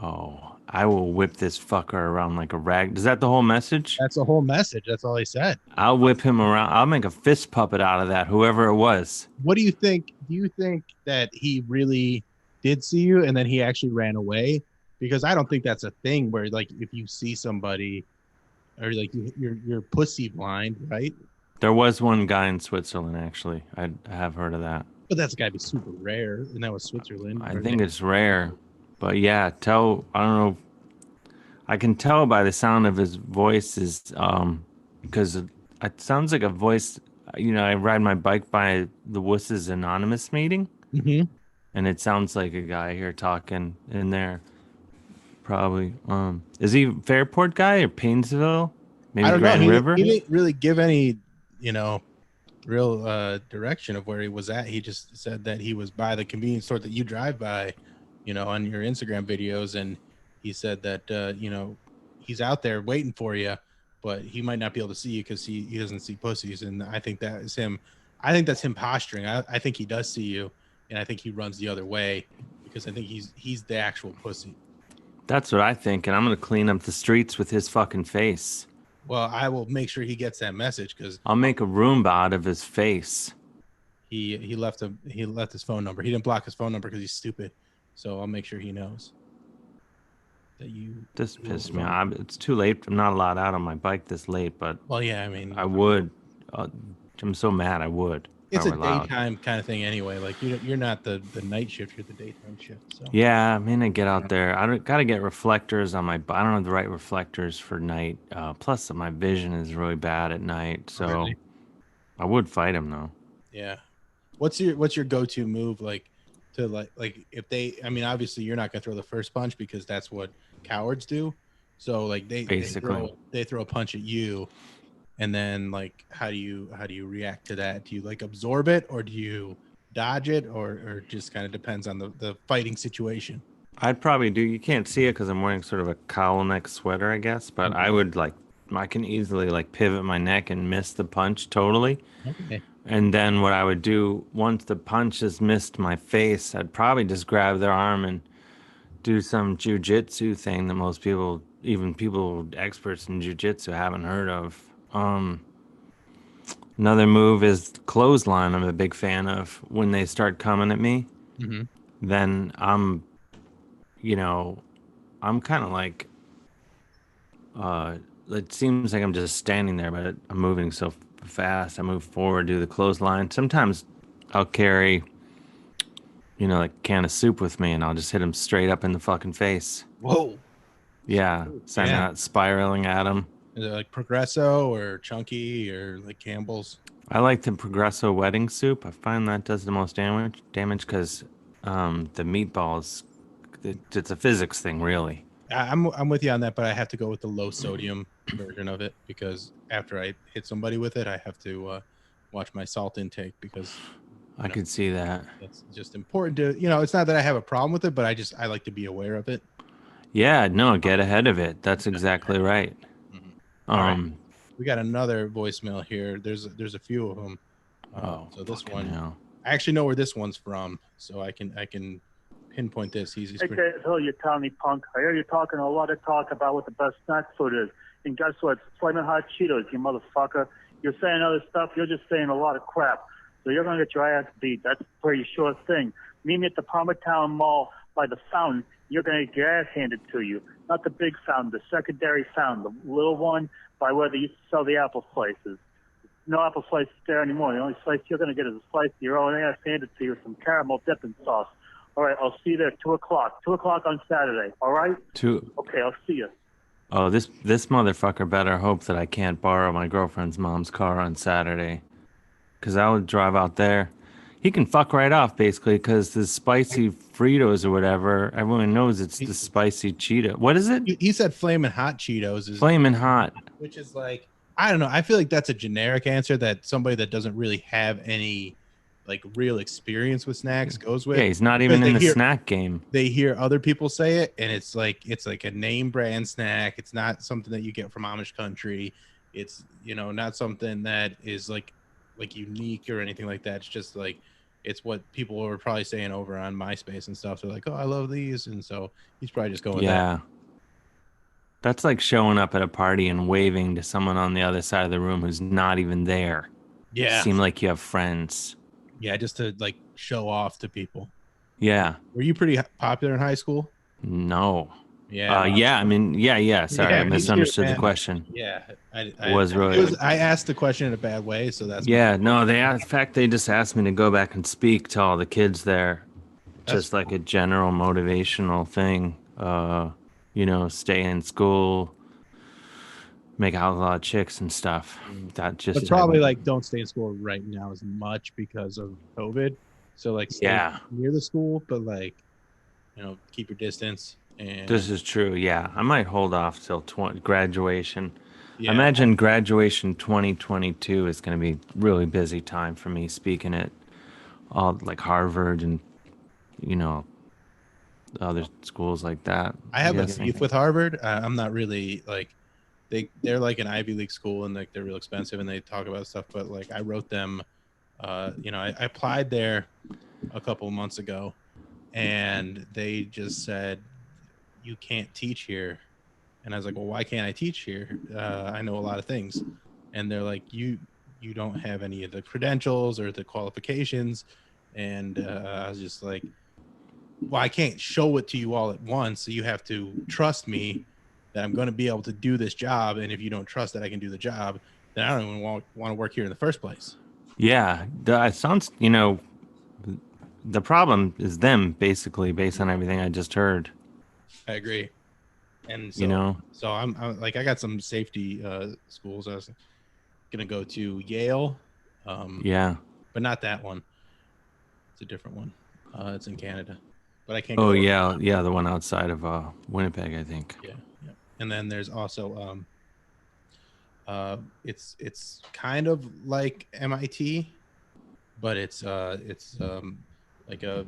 Oh, I will whip this fucker around like a rag. Is that the whole message? That's the whole message. That's all he said. I'll whip him around. I'll make a fist puppet out of that, whoever it was. What do you think? Do you think that he really did see you and then he actually ran away? Because I don't think that's a thing where like if you see somebody or like you're pussy blind, right? There was one guy in Switzerland, actually. I have heard of that. But that's got to be super rare, and that was Switzerland. I think it's rare. But yeah, I don't know. I can tell by the sound of his voice is because it sounds like a voice. You know, I ride my bike by the Wusses Anonymous meeting, and it sounds like a guy here talking in there. Probably. Is he Fairport guy or Painesville? Maybe I don't Grand know. River? He didn't really give any, real direction of where he was at. He just said that he was by the convenience store that you drive by, on your Instagram videos, and he said that he's out there waiting for you, but he might not be able to see you because he doesn't see pussies, and I think that is him. I think that's him posturing. I think he does see you, and I think he runs the other way because I think he's the actual pussy. That's what I think, and I'm gonna clean up the streets with his fucking face. Well, I will make sure he gets that message because I'll make a Roomba out of his face. he left his phone number. He didn't block his phone number because he's stupid. So I'll make sure he knows that you. This pissed me off. It's too late. I'm not allowed out on my bike this late, but Well, yeah, I mean, I would. I'm so mad. I would. it's if a I were allowed. daytime kind of thing anyway. Like you're not the night shift. You're the daytime shift. So Yeah, I mean, I get out there. Gotta get reflectors on my. I don't have the right reflectors for night. Plus, my vision is really bad at night, so Really? I would fight him though. yeah, what's your go-to move like if they? I mean, obviously you're not gonna throw the first punch because that's what cowards do. So like Basically. they throw a punch at you, and then like how do you react to that? Do you like absorb it, or do you dodge it, or just kind of depends on the fighting situation? I'd probably do. You can't see it because I'm wearing sort of a cowl neck sweater, I guess. But I would like, I can easily like pivot my neck and miss the punch totally. Okay. And then what I would do once the punch has missed my face, I'd probably just grab their arm and do some jujitsu thing that most people, even people experts in jujitsu, haven't heard of. Another move is clothesline. I'm a big fan of. When they start coming at me, then you know, I'm kind of like, it seems like I'm just standing there, but I'm moving so fast. I move forward, do the clothesline. Sometimes I'll carry, like a can of soup with me, and I'll just hit him straight up in the fucking face. Whoa. Yeah, send Yeah. that spiraling at him. Is it like Progresso or Chunky or like Campbell's? I like the Progresso wedding soup. I find that does the most damage because the meatballs, it's a physics thing, really. I'm with you on that, but I have to go with the low sodium version of it because after I hit somebody with it, I have to watch my salt intake because I could see that. it's just important to, it's not that I have a problem with it, but I like to be aware of it. Yeah, no, get ahead of it. That's exactly right. All right. We got another voicemail here. There's a few of them. So this one, hell. I actually know where this one's from, so I can pinpoint this. He's Hey, Dave, you townie punk. I hear you talking a lot of talk about what the best snack food is. And guess what? It's Flamin' Hot Cheetos, you motherfucker. You're saying other stuff. You're just saying a lot of crap. So you're going to get your ass beat. That's a pretty sure thing. Meet me at the Palmertown Mall by the fountain. You're going to get your ass handed to you. Not the big fountain, the secondary fountain, the little one by where they used to sell the apple slices. No apple slices there anymore. The only slice you're going to get is a slice of your own ass handed to you with some caramel dipping sauce. All right, I'll see you there at 2 o'clock. 2 o'clock on Saturday, all right? Okay, I'll see you. Oh, this motherfucker better hope that I can't borrow my girlfriend's mom's car on Saturday. Because I would drive out there. He can fuck right off, basically, because the spicy Fritos or whatever, everyone knows it's the spicy Cheeto. What is it? He said Flamin' Hot Cheetos. Flamin' Hot. Which is like, I don't know. I feel like that's a generic answer that somebody that doesn't really have any like real experience with snacks goes with. Yeah, he's not even in the snack game. They hear other people say it, and it's like a name brand snack. It's not something that you get from Amish country. It's not something that is like unique or anything like that. It's just like it's what people were probably saying over on MySpace and stuff. They're like, oh, I love these, and so he's probably just going with that. Yeah. That's like showing up at a party and waving to someone on the other side of the room who's not even there. Yeah. Seem like you have friends. Yeah, just to like show off to people. Yeah. Were you pretty popular in high school? No. Yeah. Yeah. I mean, yeah. Sorry, I misunderstood the question. Yeah. I asked the question in a bad way, so that's. Yeah. No, in fact, they just asked me to go back and speak to all the kids there. Just like a general motivational thing. Stay in school, make out with a lot of chicks and stuff. That just. But probably like don't stay in school right now as much because of COVID. So like stay near the school, but like, keep your distance. And this is true. Yeah, I might hold off till graduation. Yeah. I imagine graduation 2022 is going to be really busy time for me speaking at all like Harvard and other schools like that. I have a beef with Harvard. I'm not really like they're like an Ivy League school and like they're real expensive and they talk about stuff, but like I wrote them I applied there a couple of months ago and they just said you can't teach here. And I was like, well, why can't I teach here? I know a lot of things. And they're like, you don't have any of the credentials or the qualifications. And I was just like, well, I can't show it to you all at once. So you have to trust me that I'm going to be able to do this job. And if you don't trust that I can do the job, then I don't even want to work here in the first place. Yeah. It sounds, the problem is them basically based on everything I just heard. I agree. And so, so I'm like, I got some safety schools. I was going to go to Yale. But not that one. It's a different one. It's in Canada. But I can't go. Yeah, the one outside of Winnipeg, I think. Yeah. and then there's also it's kind of like MIT, but it's like a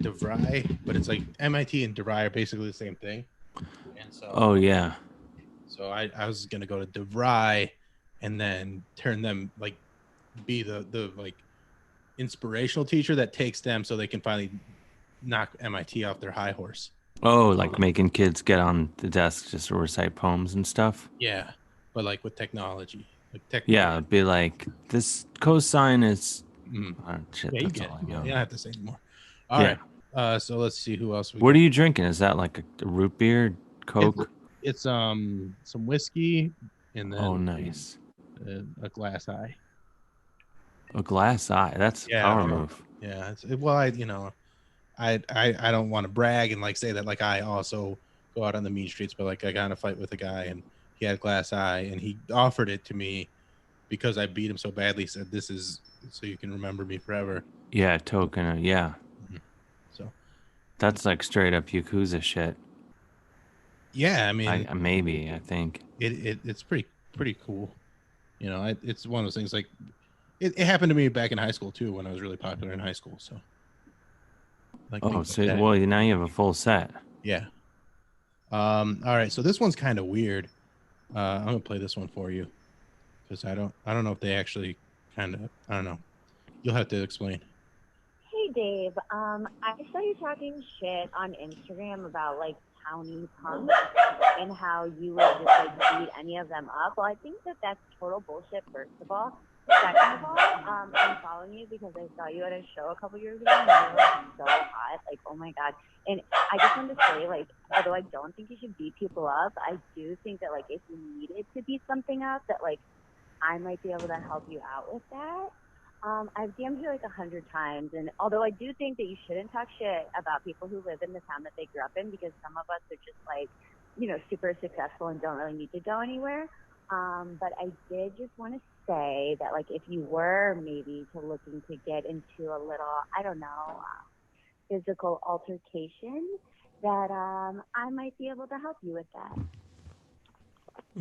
DeVry, but it's like MIT and DeVry are basically the same thing. And so Oh yeah. so I was gonna go to DeVry and then turn them like be the like inspirational teacher that takes them so they can finally knock MIT off their high horse. Oh, like making kids get on the desk just to recite poems and stuff. Yeah, but like with technology, Yeah, it'd be like this cosine is. Oh, shit, Yeah, you that's get all it. I know. You don't have to say anymore. All Yeah. right. So let's see who else we What got. are you drinking? Is that like a root beer, Coke? It's some whiskey and then Oh, nice. a glass eye. A glass eye. That's a power move. Yeah. I don't want to brag and like say that like I also go out on the mean streets, but like I got in a fight with a guy and he had a glass eye and he offered it to me because I beat him so badly. He said, "This is so you can remember me forever." Yeah, token. Yeah. So That's like straight up Yakuza shit. yeah, I mean, I think. it's pretty cool. You know, it's one of those things like it happened to me back in high school too when I was really popular in high school. So, like, Oh, things so like that. well, now you have a full set. Yeah. All right. So this one's kind of weird. I'm gonna play this one for you because I don't know if they actually I don't know. You'll have to explain. Hey Dave, I saw you talking shit on Instagram about like townie punks and how you would just like beat any of them up. Well, I think that that's total bullshit. First of all, second of all, I'm following you because I saw you at a show a couple years ago and you were like, so hot, like oh my god. And I just wanted to say, like, although I don't think you should beat people up, I do think that like if you needed to beat something up, that like I might be able to help you out with that. I've DM'd you like 100 times, and although I do think that you shouldn't talk shit about people who live in the town that they grew up in, because some of us are just like, you know, super successful and don't really need to go anywhere. But I did just want to say that, like, if you were maybe looking to get into a little, I don't know, physical altercation, that I might be able to help you with that.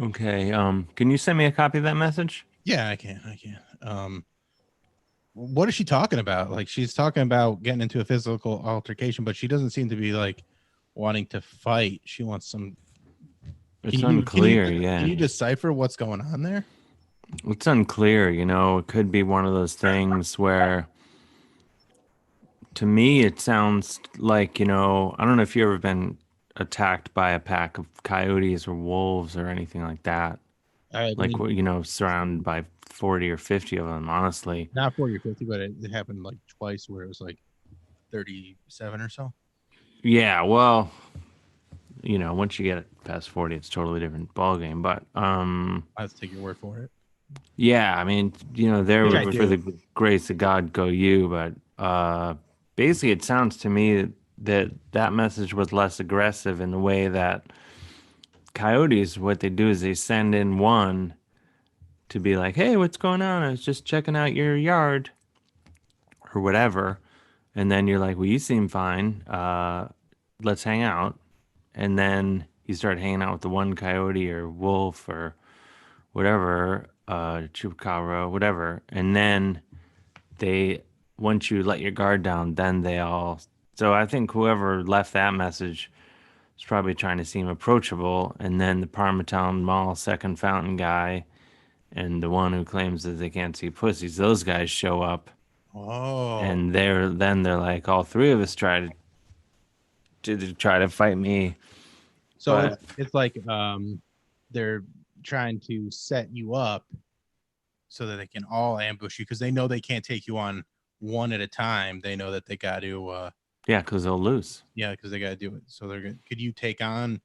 Okay. Can you send me a copy of that message? Yeah, I can. What is she talking about? Like she's talking about getting into a physical altercation, but she doesn't seem to be like wanting to fight. She wants some. It's unclear. Yeah. Can you decipher what's going on there? It's unclear. You know, it could be one of those things where, to me, it sounds like, you know, I don't know if you've ever been attacked by a pack of coyotes or wolves or anything like that. Like, you know, surrounded by 40 or 50 of them, honestly. Not 40 or 50, but it happened like twice where it was like 37 or so. Yeah, well, you know, once you get past 40, it's a totally different ballgame. But I have to take your word for it. yeah, I mean, you know, there for the grace of God go you, but basically it sounds to me that message was less aggressive in the way that coyotes, what they do is they send in one to be like, hey, what's going on? I was just checking out your yard or whatever. And then you're like, well, you seem fine. Let's hang out. And then you start hanging out with the one coyote or wolf or whatever, chupacabra, whatever. And then once you let your guard down, then they all. So I think whoever left that message is probably trying to seem approachable. And then the Parmatown Mall second fountain guy and the one who claims that they can't see pussies, those guys show up. Oh. And they're like, all three of us try to fight me. So it's like they're trying to set you up so that they can all ambush you because they know they can't take you on one at a time. They know that they got to yeah, because they'll lose. Yeah, because they got to do it. So could you take on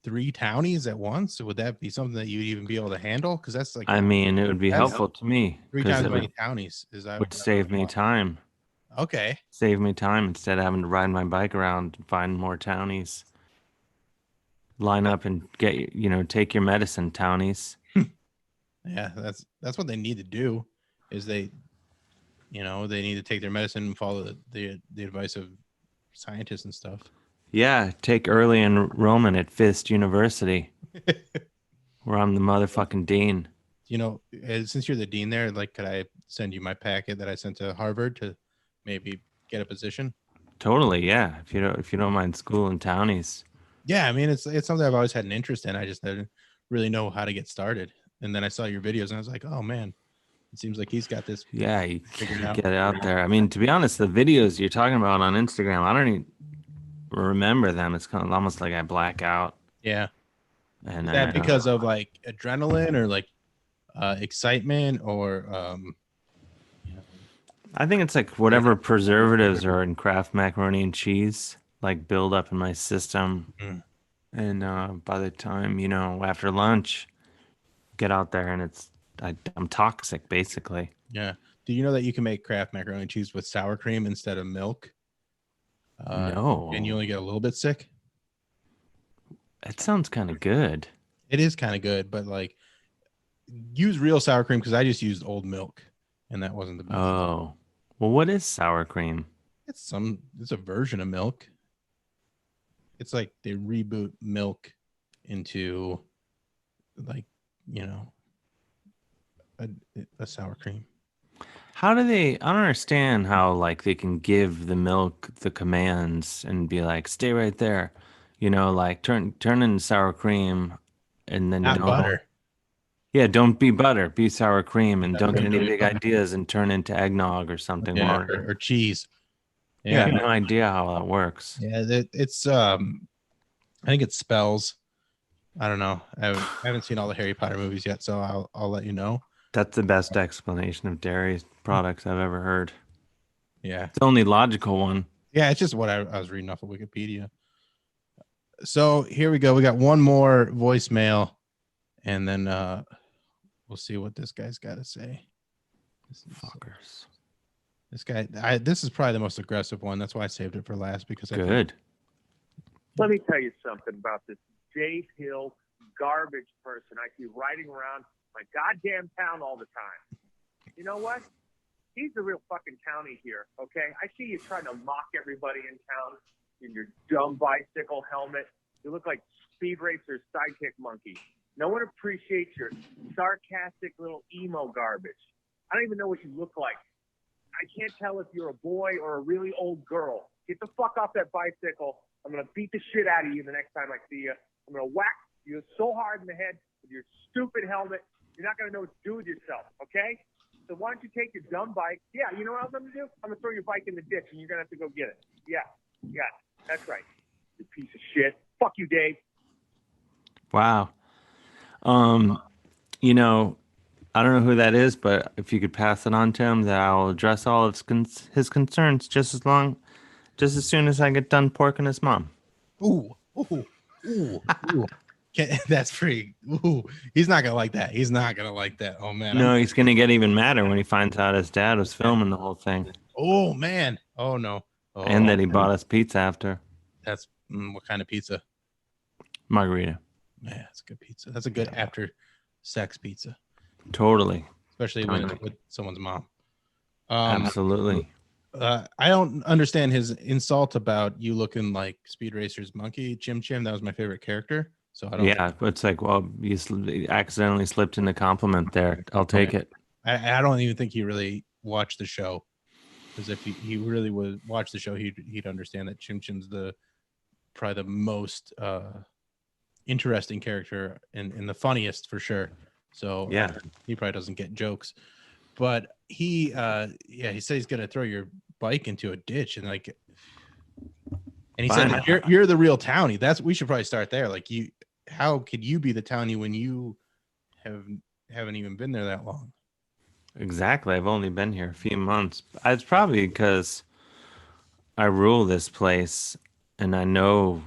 3 townies at once? Would that be something that you'd even be able to handle? Because that's like, I mean, it would be helpful to me. 3 times as many townies. Would save me time. Okay. Save me time instead of having to ride my bike around and find more townies. Line up and take your medicine, townies. Yeah, that's what they need to do. Is they need to take their medicine and follow the advice of scientists and stuff. Yeah, take early enrollment at Fisk University. Where I'm the motherfucking dean. You know, since you're the dean there, like, could I send you my packet that I sent to Harvard to maybe get a position? Totally, yeah. If you don't mind school and townies. Yeah, I mean, it's something I've always had an interest in. I just didn't really know how to get started. And then I saw your videos and I was like, oh man, it seems like he's got this. Yeah, you Figured out. get it out there. I mean, to be honest, the videos you're talking about on Instagram, I don't even remember them. It's kind of almost like I black out. Yeah. And Is that because of like adrenaline or like excitement or I think it's like whatever preservatives are in Kraft macaroni and cheese, like build up in my system. Mm. And by the time, after lunch, get out there and I'm toxic basically. yeah. Do you know that you can make Kraft macaroni and cheese with sour cream instead of milk? No. And you only get a little bit sick? It sounds kind of good. It is kind of good, but like use real sour cream because I just used old milk and that wasn't the best. Oh. Well, what is sour cream? It's a version of milk. It's like they reboot milk into like, a sour cream. How do they? I don't understand how like they can give the milk the commands and be like, stay right there, like turn into sour cream, and then Not butter. Yeah, don't be butter, be sour cream, and don't get any big ideas and turn into eggnog or something. Yeah, or cheese. Yeah, I have no idea how that works. Yeah, it's I think it spells. I don't know. I haven't seen all the Harry Potter movies yet, so I'll let you know. That's the best explanation of dairy products I've ever heard. Yeah. It's the only logical one. Yeah, it's just what I was reading off of Wikipedia. So here we go. We got one more voicemail, and then we'll see what this guy's got to say. Fuckers. This guy, this is probably the most aggressive one. That's why I saved it for last because Good. Let me tell you something about this Dave Hill garbage person I see riding around my goddamn town all the time. You know what? He's the real fucking townie here, okay? I see you trying to mock everybody in town in your dumb bicycle helmet. You look like Speed Racer's sidekick monkey. No one appreciates your sarcastic little emo garbage. I don't even know what you look like. I can't tell if you're a boy or a really old girl. Get the fuck off that bicycle. I'm going to beat the shit out of you the next time I see you. I'm going to whack you so hard in the head with your stupid helmet, you're not going to know what to do with yourself, okay? So why don't you take your dumb bike? Yeah, you know what I'm going to do? I'm going to throw your bike in the ditch, and you're going to have to go get it. Yeah, that's right. You piece of shit. Fuck you, Dave. Wow. I don't know who that is, but if you could pass it on to him, that I'll address all of his concerns just as soon as I get done porking his mom. Ooh. That's pretty. Ooh, he's not gonna like that. He's not gonna like that. Oh man. No, he's gonna get even madder when he finds out his dad was filming the whole thing. Oh man. Oh no. Oh, and that he bought us pizza after. That's what kind of pizza? Margarita. Man, that's a good pizza. That's a good after sex pizza. Totally. Especially with someone's mom. Absolutely. I don't understand his insult about you looking like Speed Racer's monkey. Chim Chim, that was my favorite character. So I don't. Yeah, it's like, well, you accidentally slipped in the compliment there. I'll take it. I don't even think he really watched the show, because if he really would watch the show, he'd understand that Chim Chim's probably the most interesting character and the funniest for sure. So yeah, he probably doesn't get jokes, but he said he's gonna throw your bike into a ditch and he said you're the real townie. We should probably start there. Like how could you be the townie when you haven't even been there that long? Exactly. I've only been here a few months. It's probably because I rule this place and I know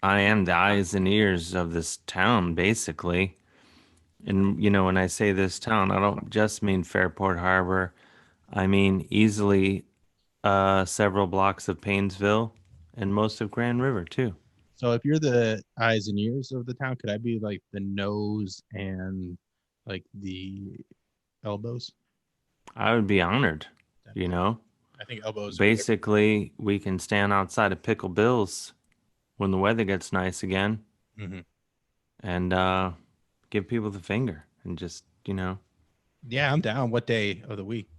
I am the eyes and ears of this town, basically. And, when I say this town, I don't just mean Fairport Harbor. I mean easily several blocks of Paynesville and most of Grand River, too. So if you're the eyes and ears of the town, could I be like the nose and like the elbows? I would be honored, I think elbows. Basically, we can stand outside of Pickle Bill's when the weather gets nice again. Mm-hmm. and give people the finger and just, Yeah, I'm down. What day of the week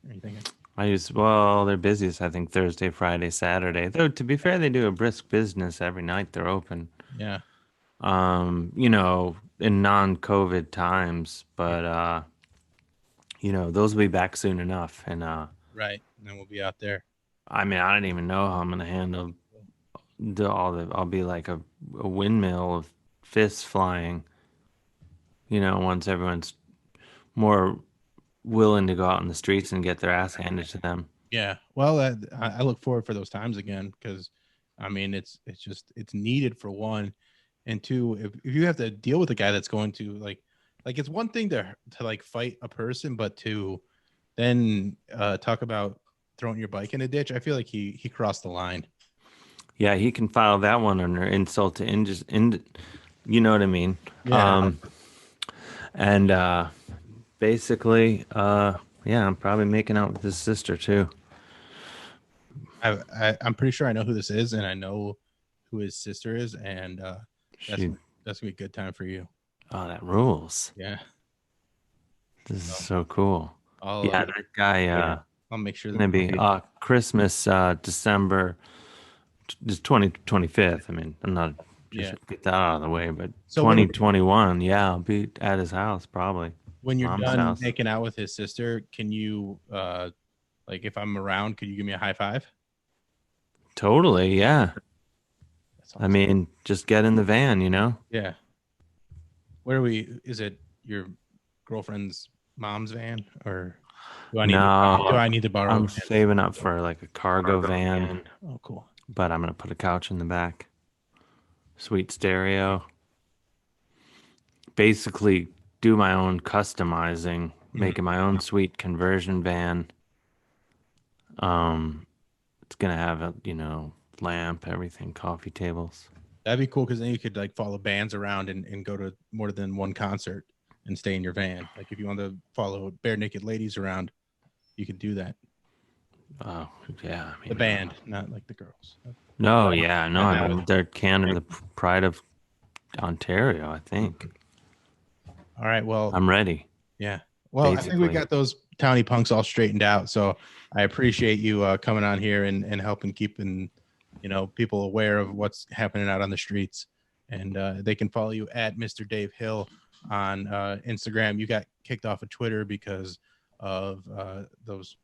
are you thinking? they're busiest, I think, Thursday, Friday, Saturday. Though, to be fair, they do a brisk business every night they're open. Yeah. In non-COVID times, but those will be back soon enough. And Right. And then we'll be out there. I mean, I don't even know how I'm gonna handle I'll be like a windmill of fists flying. Once everyone's more willing to go out in the streets and get their ass handed to them. Yeah. Well, I look forward for those times again because, I mean, it's needed for one, and two, if you have to deal with a guy that's going to like it's one thing to like fight a person, but to then talk about throwing your bike in a ditch, I feel like he crossed the line. Yeah, he can file that one under insult to you know what I mean? Yeah. And basically, I'm probably making out with his sister too. I'm pretty sure I know who this is, and I know who his sister is, and that's gonna be a good time for you. Oh, that rules. Yeah. This is so cool. That guy. I'll make sure. Gonna be Christmas, December, just 25th. I mean, I'm not just get that out of the way, but so 2021. I'll be at his house probably. When you're done making out with his sister, can you like if I'm around, could you give me a high five? Totally, yeah. Awesome. I mean, just get in the van, Yeah. Where are we? Is it your girlfriend's mom's van, or do I need to borrow? I'm saving up for like a cargo van. Oh, cool. But I'm gonna put a couch in the back. Sweet stereo. Basically, do my own customizing, making my own sweet conversion van. It's gonna have a lamp, everything, coffee tables. That'd be cool because then you could like follow bands around and go to more than one concert and stay in your van. Like if you want to follow Bare Naked Ladies around, you could do that. Oh yeah, I mean, the band, not like the girls. No, yeah, no. I mean, they're Canada, the pride of Ontario, I think. All right, well, I'm ready. Yeah, well, basically. I think we got those townie punks all straightened out. So I appreciate you coming on here and helping keeping people aware of what's happening out on the streets. And they can follow you at Mr. Dave Hill on Instagram. You got kicked off of Twitter because of those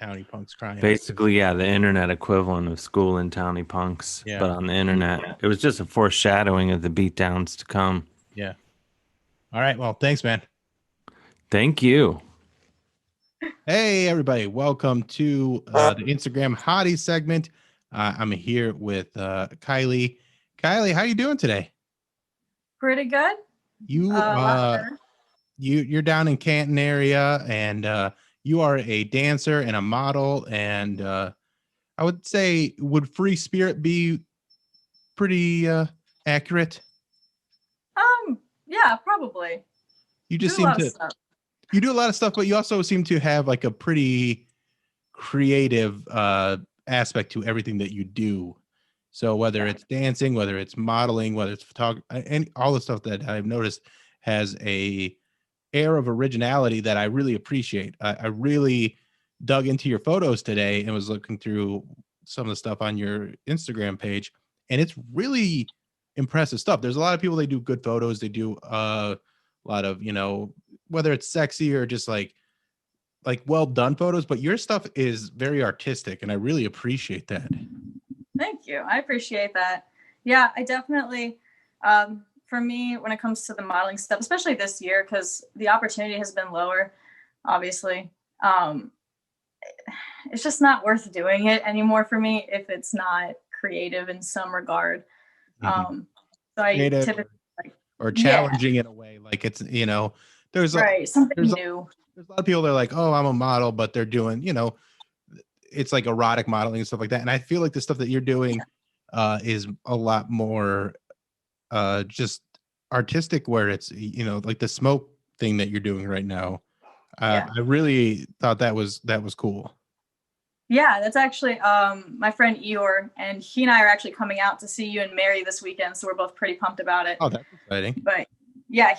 townie punks crying. Basically, yeah, the internet equivalent of school and townie punks, but on the internet. It was just a foreshadowing of the beatdowns to come. Yeah. All right. Well, thanks, man. Thank you. Hey, everybody. Welcome to the Instagram Hottie segment. I'm here with Kylee. Kylee, how you doing today? Pretty good. You're down in Canton area, and you are a dancer and a model, and I would say, would Free Spirit be pretty accurate? Yeah, probably. You just seem to you do a lot of stuff, but you also seem to have like a pretty creative aspect to everything that you do. So whether it's dancing, whether it's modeling, whether it's photography, and all the stuff that I've noticed has a air of originality that I really appreciate. I really dug into your photos today and was looking through some of the stuff on your Instagram page, and it's really impressive stuff. There's a lot of people, they do good photos. They do a lot of, whether it's sexy or just like well done photos, but your stuff is very artistic and I really appreciate that. Thank you. I appreciate that. Yeah, I definitely, for me, when it comes to the modeling stuff, especially this year, because the opportunity has been lower, obviously, it's just not worth doing it anymore for me if it's not creative in some regard. So I typically or challenging in a way, like it's there's something new. There's a lot of people that are like, oh, I'm a model, but they're doing it's like erotic modeling and stuff like that. And I feel like the stuff that you're doing is a lot more just artistic, where it's like the smoke thing that you're doing right now. I really thought that was cool. Yeah, that's actually my friend Eeyore, and he and I are actually coming out to see you and Mary this weekend, so we're both pretty pumped about it. Oh, that's exciting. But yeah,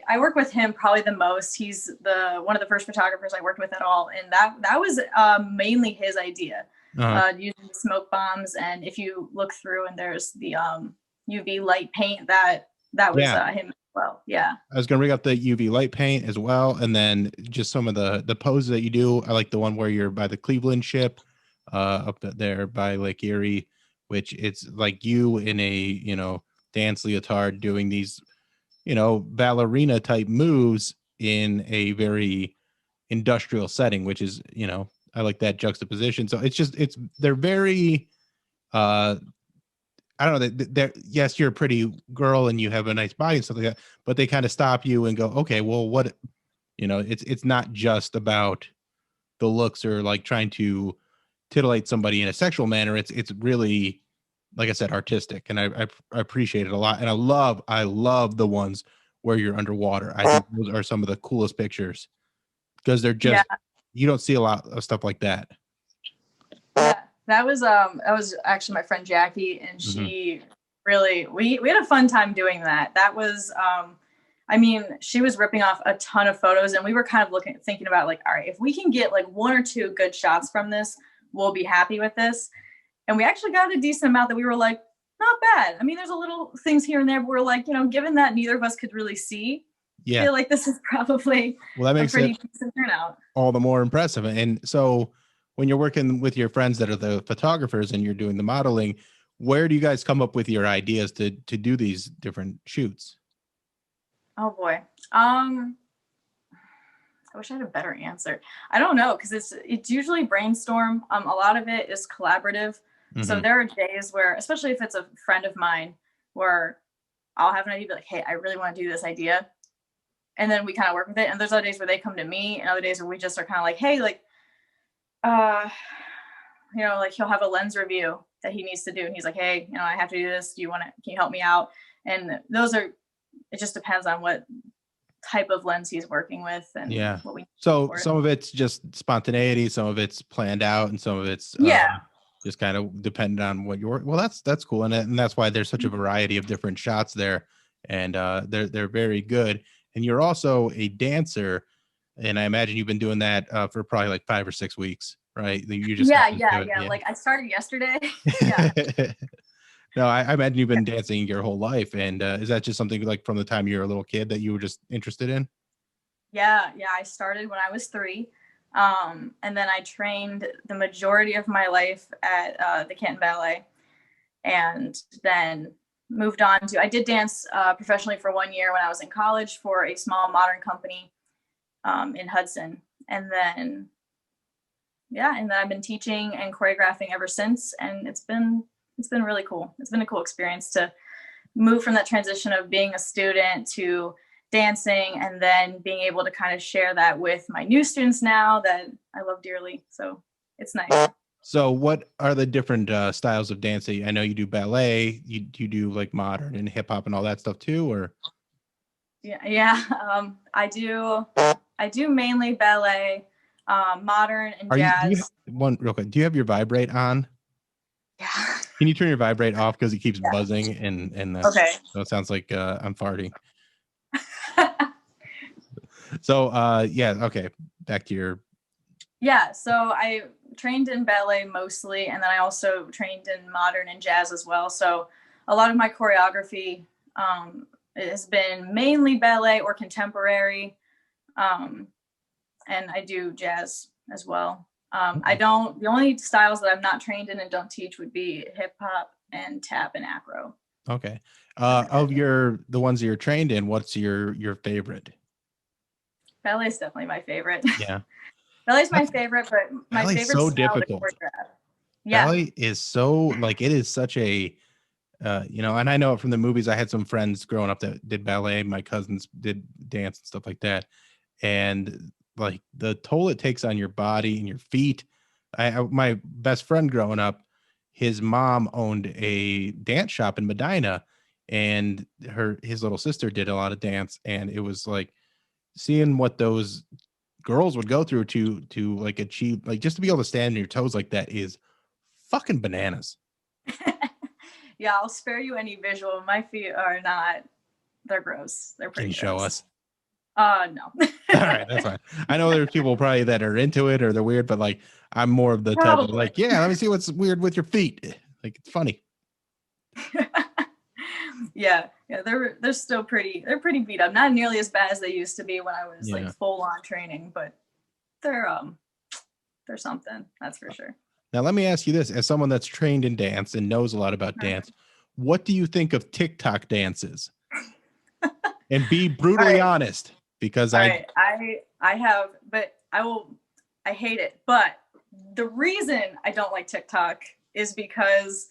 I work with him probably the most. He's one of the first photographers I worked with at all, and that was mainly his idea. Using smoke bombs, and if you look through and there's the UV light paint, that was him as well. Yeah. I was gonna bring up the UV light paint as well, and then just some of the poses that you do. I like the one where you're by the Cleveland ship, up there by Lake Erie, which it's like you in a dance leotard doing these ballerina type moves in a very industrial setting, which is I like that juxtaposition. So they're very I don't know. They're, yes, you're a pretty girl and you have a nice body and stuff like that, but they kind of stop you and go, okay, well, what, it's not just about the looks or like trying to titillate somebody in a sexual manner. It's really, like I said, artistic, and I appreciate it a lot. And I love the ones where you're underwater. I think those are some of the coolest pictures because they're just you don't see a lot of stuff like that. Yeah. That was actually my friend Jackie, and she really we had a fun time doing that. That was she was ripping off a ton of photos, and we were kind of thinking about like, all right, if we can get like one or two good shots from this, we'll be happy with this. And we actually got a decent amount that we were like, not bad. I mean, there's a little things here and there, but we're like, given that neither of us could really see, I feel like this is probably that makes a pretty decent turnout. All the more impressive. And so when you're working with your friends that are the photographers and you're doing the modeling, where do you guys come up with your ideas to do these different shoots? Oh boy. I wish I had a better answer. I don't know, because it's usually brainstorm. A lot of it is collaborative. So there are days where, especially if it's a friend of mine, where I'll have an idea, be like, hey, I really want to do this idea. And then we kind of work with it. And there's other days where they come to me, and other days where we just are kind of like, hey, like, like he'll have a lens review that he needs to do. And he's like, hey, I have to do this. Can you help me out? And it just depends on what type of lens he's working with and what we so some of it's just spontaneity, some of it's planned out, and some of it's just kind of dependent on what you're that's cool. And that's why there's such a variety of different shots there, and they're very good. And you're also a dancer, and I imagine you've been doing that for probably like 5 or 6 weeks, right? You just like I started yesterday. No, I imagine you've been dancing your whole life. And is that just something like from the time you were a little kid that you were just interested in? Yeah. I started when I was 3. And then I trained the majority of my life at the Canton Ballet, and then moved on to, I did dance professionally for 1 year when I was in college for a small modern company in Hudson. And then I've been teaching and choreographing ever since. And it's been really cool. It's been a cool experience to move from that transition of being a student to dancing, and then being able to kind of share that with my new students now that I love dearly. So it's nice. So what are the different styles of dancing? I know you do ballet, you do like modern and hip hop and all that stuff too, or? Yeah. I do mainly ballet, modern and jazz. One real quick. Do you have your vibrate on? Yeah. Can you turn your vibrate off, because it keeps buzzing and that's, okay. So it sounds like I'm farting. So okay. Back to your. Yeah, so I trained in ballet mostly, and then I also trained in modern and jazz as well. So a lot of my choreography has been mainly ballet or contemporary, and I do jazz as well. The only styles that I'm not trained in and don't teach would be hip hop and tap and acro. Okay. Of the ones that you're trained in, what's your favorite? Ballet is definitely my favorite. Yeah. Ballet's my favorite, but my favorite so style difficult. to choreograph. Yeah. Ballet is so it is such a and I know it from the movies. I had some friends growing up that did ballet. My cousins did dance and stuff like that. And like the toll it takes on your body and your feet. My best friend growing up, his mom owned a dance shop in Medina, and his little sister did a lot of dance. And it was like seeing what those girls would go through to like achieve, like just to be able to stand on your toes like that is fucking bananas. Yeah, I'll spare you any visual. My feet are not. They're gross. They're Can pretty you show gross. us? No. All right, that's fine. I know there's people probably that are into it or they're weird, but like I'm more of the type of like, yeah, let me see what's weird with your feet. Like it's funny. Yeah, they're still pretty. They're pretty beat up. Not nearly as bad as they used to be when I was like full on training, but they're something. That's for sure. Now let me ask you this: as someone that's trained in dance and knows a lot about dance, what do you think of TikTok dances? And be brutally honest, because I have, but I hate it. But the reason I don't like TikTok is because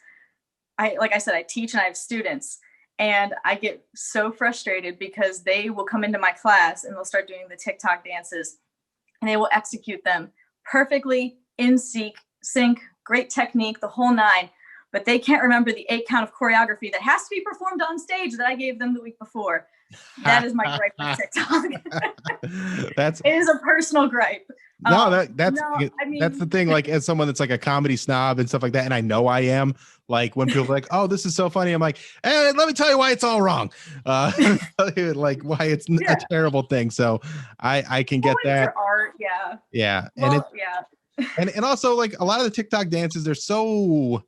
like I said, I teach and I have students, and I get so frustrated because they will come into my class and they'll start doing the TikTok dances, and they will execute them perfectly in sync, great technique, the whole nine. But they can't remember the 8 count of choreography that has to be performed on stage that I gave them the week before. That is my gripe with TikTok. It is a personal gripe. That's the thing. Like as someone that's like a comedy snob and stuff like that, and I know I am. Like when people are like, "Oh, this is so funny," I'm like, "Hey, let me tell you why it's all wrong." Like why it's a terrible thing. So I can get that. It's your art, yeah, well, and also like a lot of the TikTok dances, they're so.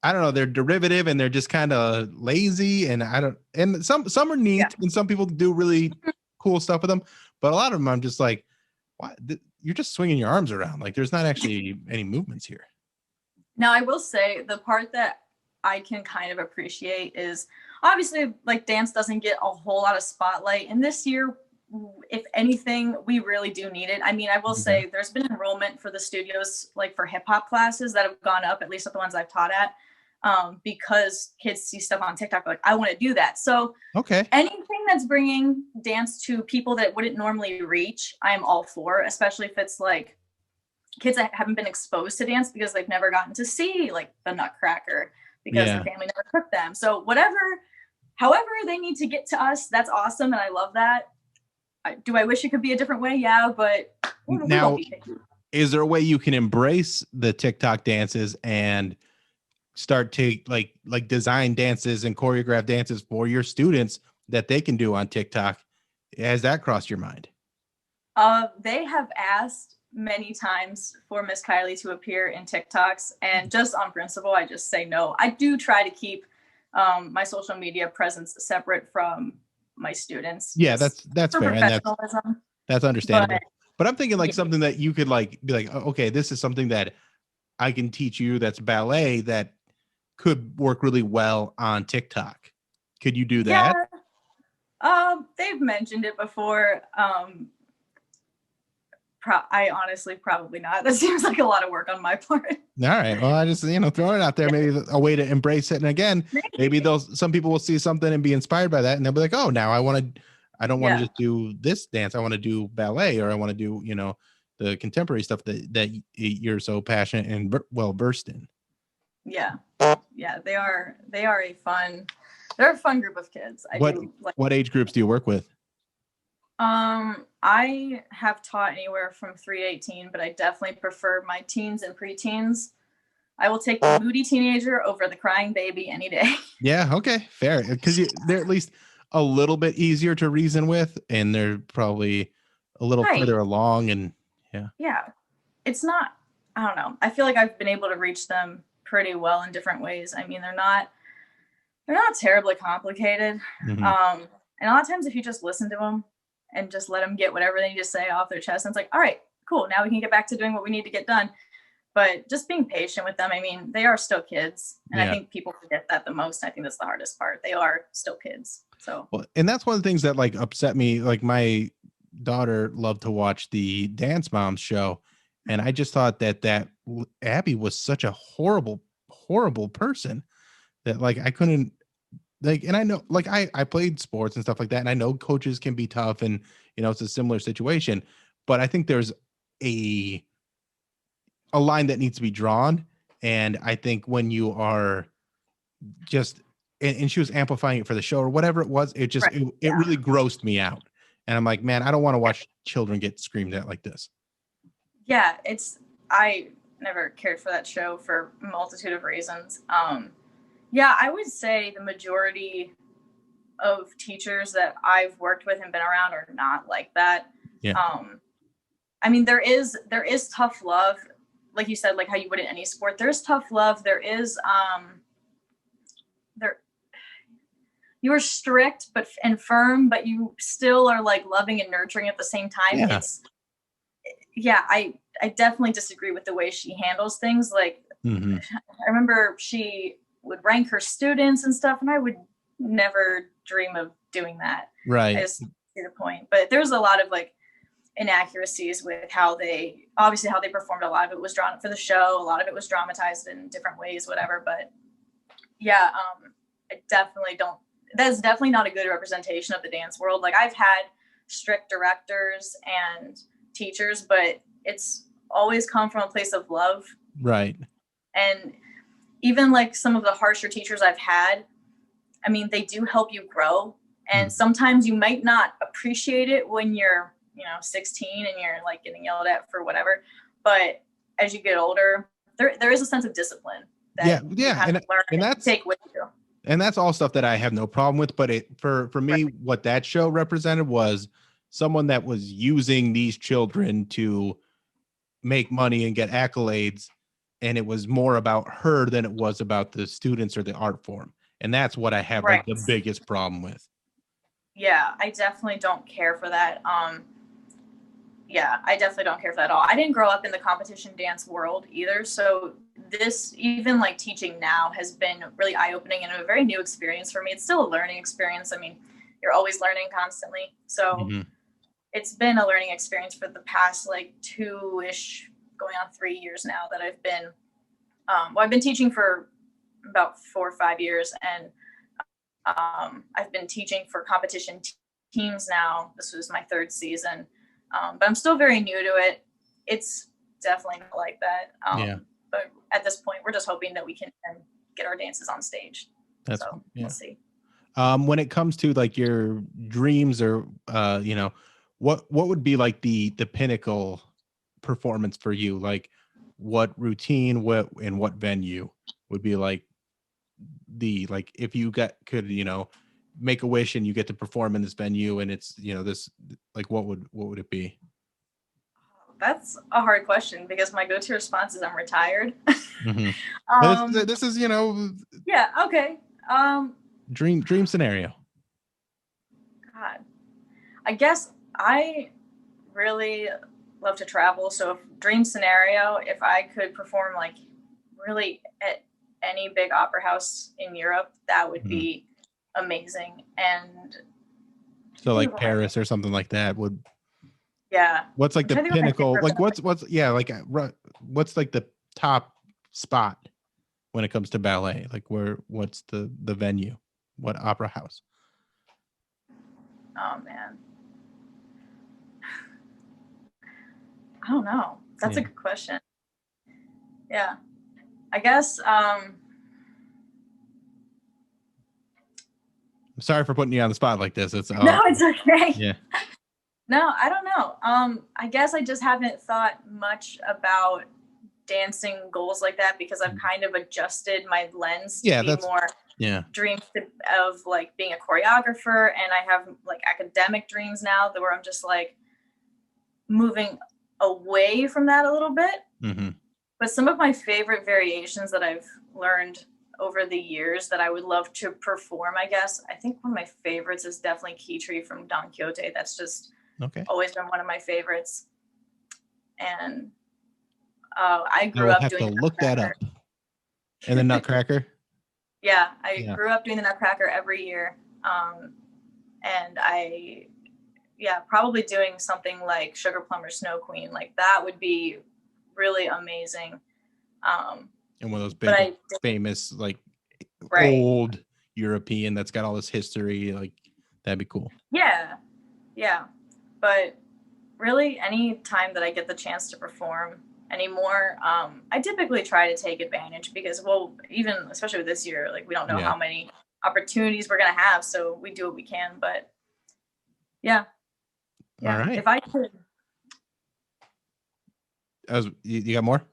I don't know. They're derivative and they're just kind of lazy, and some are neat, and some people do really cool stuff with them. But a lot of them, I'm just like, what? You're just swinging your arms around. Like there's not actually any movements here. Now, I will say the part that I can kind of appreciate is obviously like dance doesn't get a whole lot of spotlight. And this year, if anything, we really do need it. I mean, I will say there's been enrollment for the studios, like for hip hop classes that have gone up, at least at the ones I've taught at, because kids see stuff on TikTok, like, I want to do that. So anything that's bringing dance to people that wouldn't normally reach, I'm all for, especially if it's like kids that haven't been exposed to dance because they've never gotten to see like the Nutcracker because the family never took them. So however they need to get to us, that's awesome. And I love that. Do I wish it could be a different way? Yeah, but now, is there a way you can embrace the TikTok dances and start to like design dances and choreograph dances for your students that they can do on TikTok? Has that crossed your mind? They have asked many times for Miss Kylee to appear in TikToks, and just on principle, I just say no. I do try to keep my social media presence separate from my students. Yeah, that's fair, and that's understandable. But I'm thinking like something that you could like be like, okay, this is something that I can teach you that's ballet that could work really well on TikTok. Could you do that? Yeah. They've mentioned it before. I honestly probably not. That seems like a lot of work on my part. All right. Well, I just, throw it out there, maybe a way to embrace it. And again, maybe some people will see something and be inspired by that. And they'll be like, oh, now I don't want to just do this dance. I want to do ballet, or I want to do, the contemporary stuff that you're so passionate and well-versed in. Yeah. Yeah. They're a fun group of kids. What age groups do you work with? I have taught anywhere from 3 to 18, but I definitely prefer my teens and preteens. I will take the moody teenager over the crying baby any day. Yeah. Okay. Fair. Because they're at least a little bit easier to reason with, and they're probably a little further along. And yeah, it's not, I don't know. I feel like I've been able to reach them pretty well in different ways. I mean, they're not terribly complicated. Mm-hmm. And a lot of times if you just listen to them and just let them get whatever they need to say off their chest, and it's like, all right, cool. Now we can get back to doing what we need to get done. But just being patient with them. I mean, they are still kids. And I think people forget that the most. I think that's the hardest part. They are still kids. So, well, and that's one of the things that like upset me. Like my daughter loved to watch the Dance Moms show. And I just thought that Abby was such a horrible, horrible person that like, I couldn't like, and I know like I played sports and stuff like that. And I know coaches can be tough and, it's a similar situation, but I think there's a line that needs to be drawn. And I think when you are just, and she was amplifying it for the show or whatever it was, it just, it really grossed me out. And I'm like, man, I don't want to watch children get screamed at like this. Yeah, I never cared for that show for a multitude of reasons. Yeah, I would say the majority of teachers that I've worked with and been around are not like that. Yeah. I mean, there is tough love, like you said, like how you would in any sport. There's tough love. There is you are strict and firm, but you still are like loving and nurturing at the same time. Yeah. I definitely disagree with the way she handles things. Like, I remember she would rank her students and stuff, and I would never dream of doing that. Right. I just see the point. But there's a lot of like inaccuracies with how they performed. A lot of it was drawn for the show. A lot of it was dramatized in different ways, whatever. But yeah, I definitely don't. That's definitely not a good representation of the dance world. Like, I've had strict directors and teachers, but it's always come from a place of love. Right. And even like some of the harsher teachers I've had, I mean, they do help you grow. And sometimes you might not appreciate it when you're, 16 and you're like getting yelled at for whatever. But as you get older, there is a sense of discipline that you have to learn and that's take with you. And that's all stuff that I have no problem with. But for me, what that show represented was someone that was using these children to make money and get accolades. And it was more about her than it was about the students or the art form. And that's what I have like the biggest problem with. Yeah, I definitely don't care for that. Yeah, I definitely don't care for that at all. I didn't grow up in the competition dance world either. So this, even like teaching now, has been really eye-opening and a very new experience for me. It's still a learning experience. I mean, you're always learning constantly. So it's been a learning experience for the past like 2-ish, going on 3 years now that I've been, I've been teaching for about 4 or 5 years, and I've been teaching for competition teams now. This was my 3rd season. But I'm still very new to it. It's definitely not like that. But at this point, we're just hoping that we can get our dances on stage. We'll see. When it comes to like your dreams or, what would be like the pinnacle performance for you? Like what routine, what venue would be like if you could make a wish and you get to perform in this venue and it's, this, like, what would it be? That's a hard question because my go-to response is I'm retired. This is, yeah. Okay. Dream scenario. God, I guess I really love to travel. So if dream scenario, if I could perform like really at any big opera house in Europe, that would be amazing. And so like Paris or something like that would. Yeah. What's like the pinnacle? Like what's like the top spot when it comes to ballet? Like what's the venue? What opera house? Oh man. I don't know. That's a good question. Yeah. I guess I'm sorry for putting you on the spot like this. It's no, it's okay. Yeah. No, I don't know. I guess I just haven't thought much about dancing goals like that because I've kind of adjusted my lens to be more dreams of like being a choreographer, and I have like academic dreams now where I'm just like moving away from that a little bit. But some of my favorite variations that I've learned over the years that I would love to perform, I guess, I think one of my favorites is definitely Kylee from Don Quixote. That's just always been one of my favorites. And I grew up doing. I will have to look that up. And the Nutcracker. Yeah, I grew up doing the Nutcracker every year, and probably doing something like Sugar Plum or Snow Queen. Like that would be really amazing. And one of those big, famous, like old European that's got all this history, like that'd be cool. Yeah. But really, any time that I get the chance to perform anymore, I typically try to take advantage because, even especially with this year, like we don't know how many opportunities we're gonna have, so we do what we can. But yeah, Yeah. All right. If I could. You got more?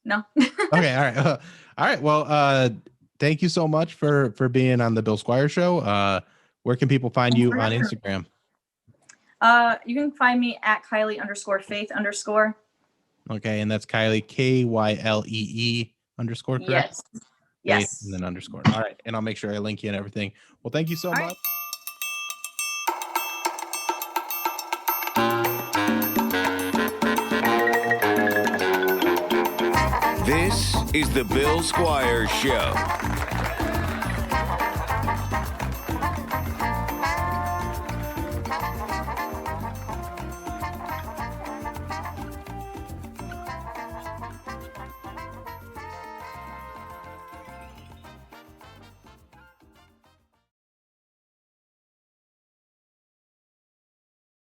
No. Okay. All right. All right. Well, thank you so much for being on the Bill Squire Show. Where can people find you on Instagram? You can find me at Kylee_Faith_. Okay, and that's Kylee, KYLEE _, correct? Yes. Yes. And then underscore. All right, and I'll make sure I link you and everything. Well, thank you so much. Right. This is the Bill Squire Show.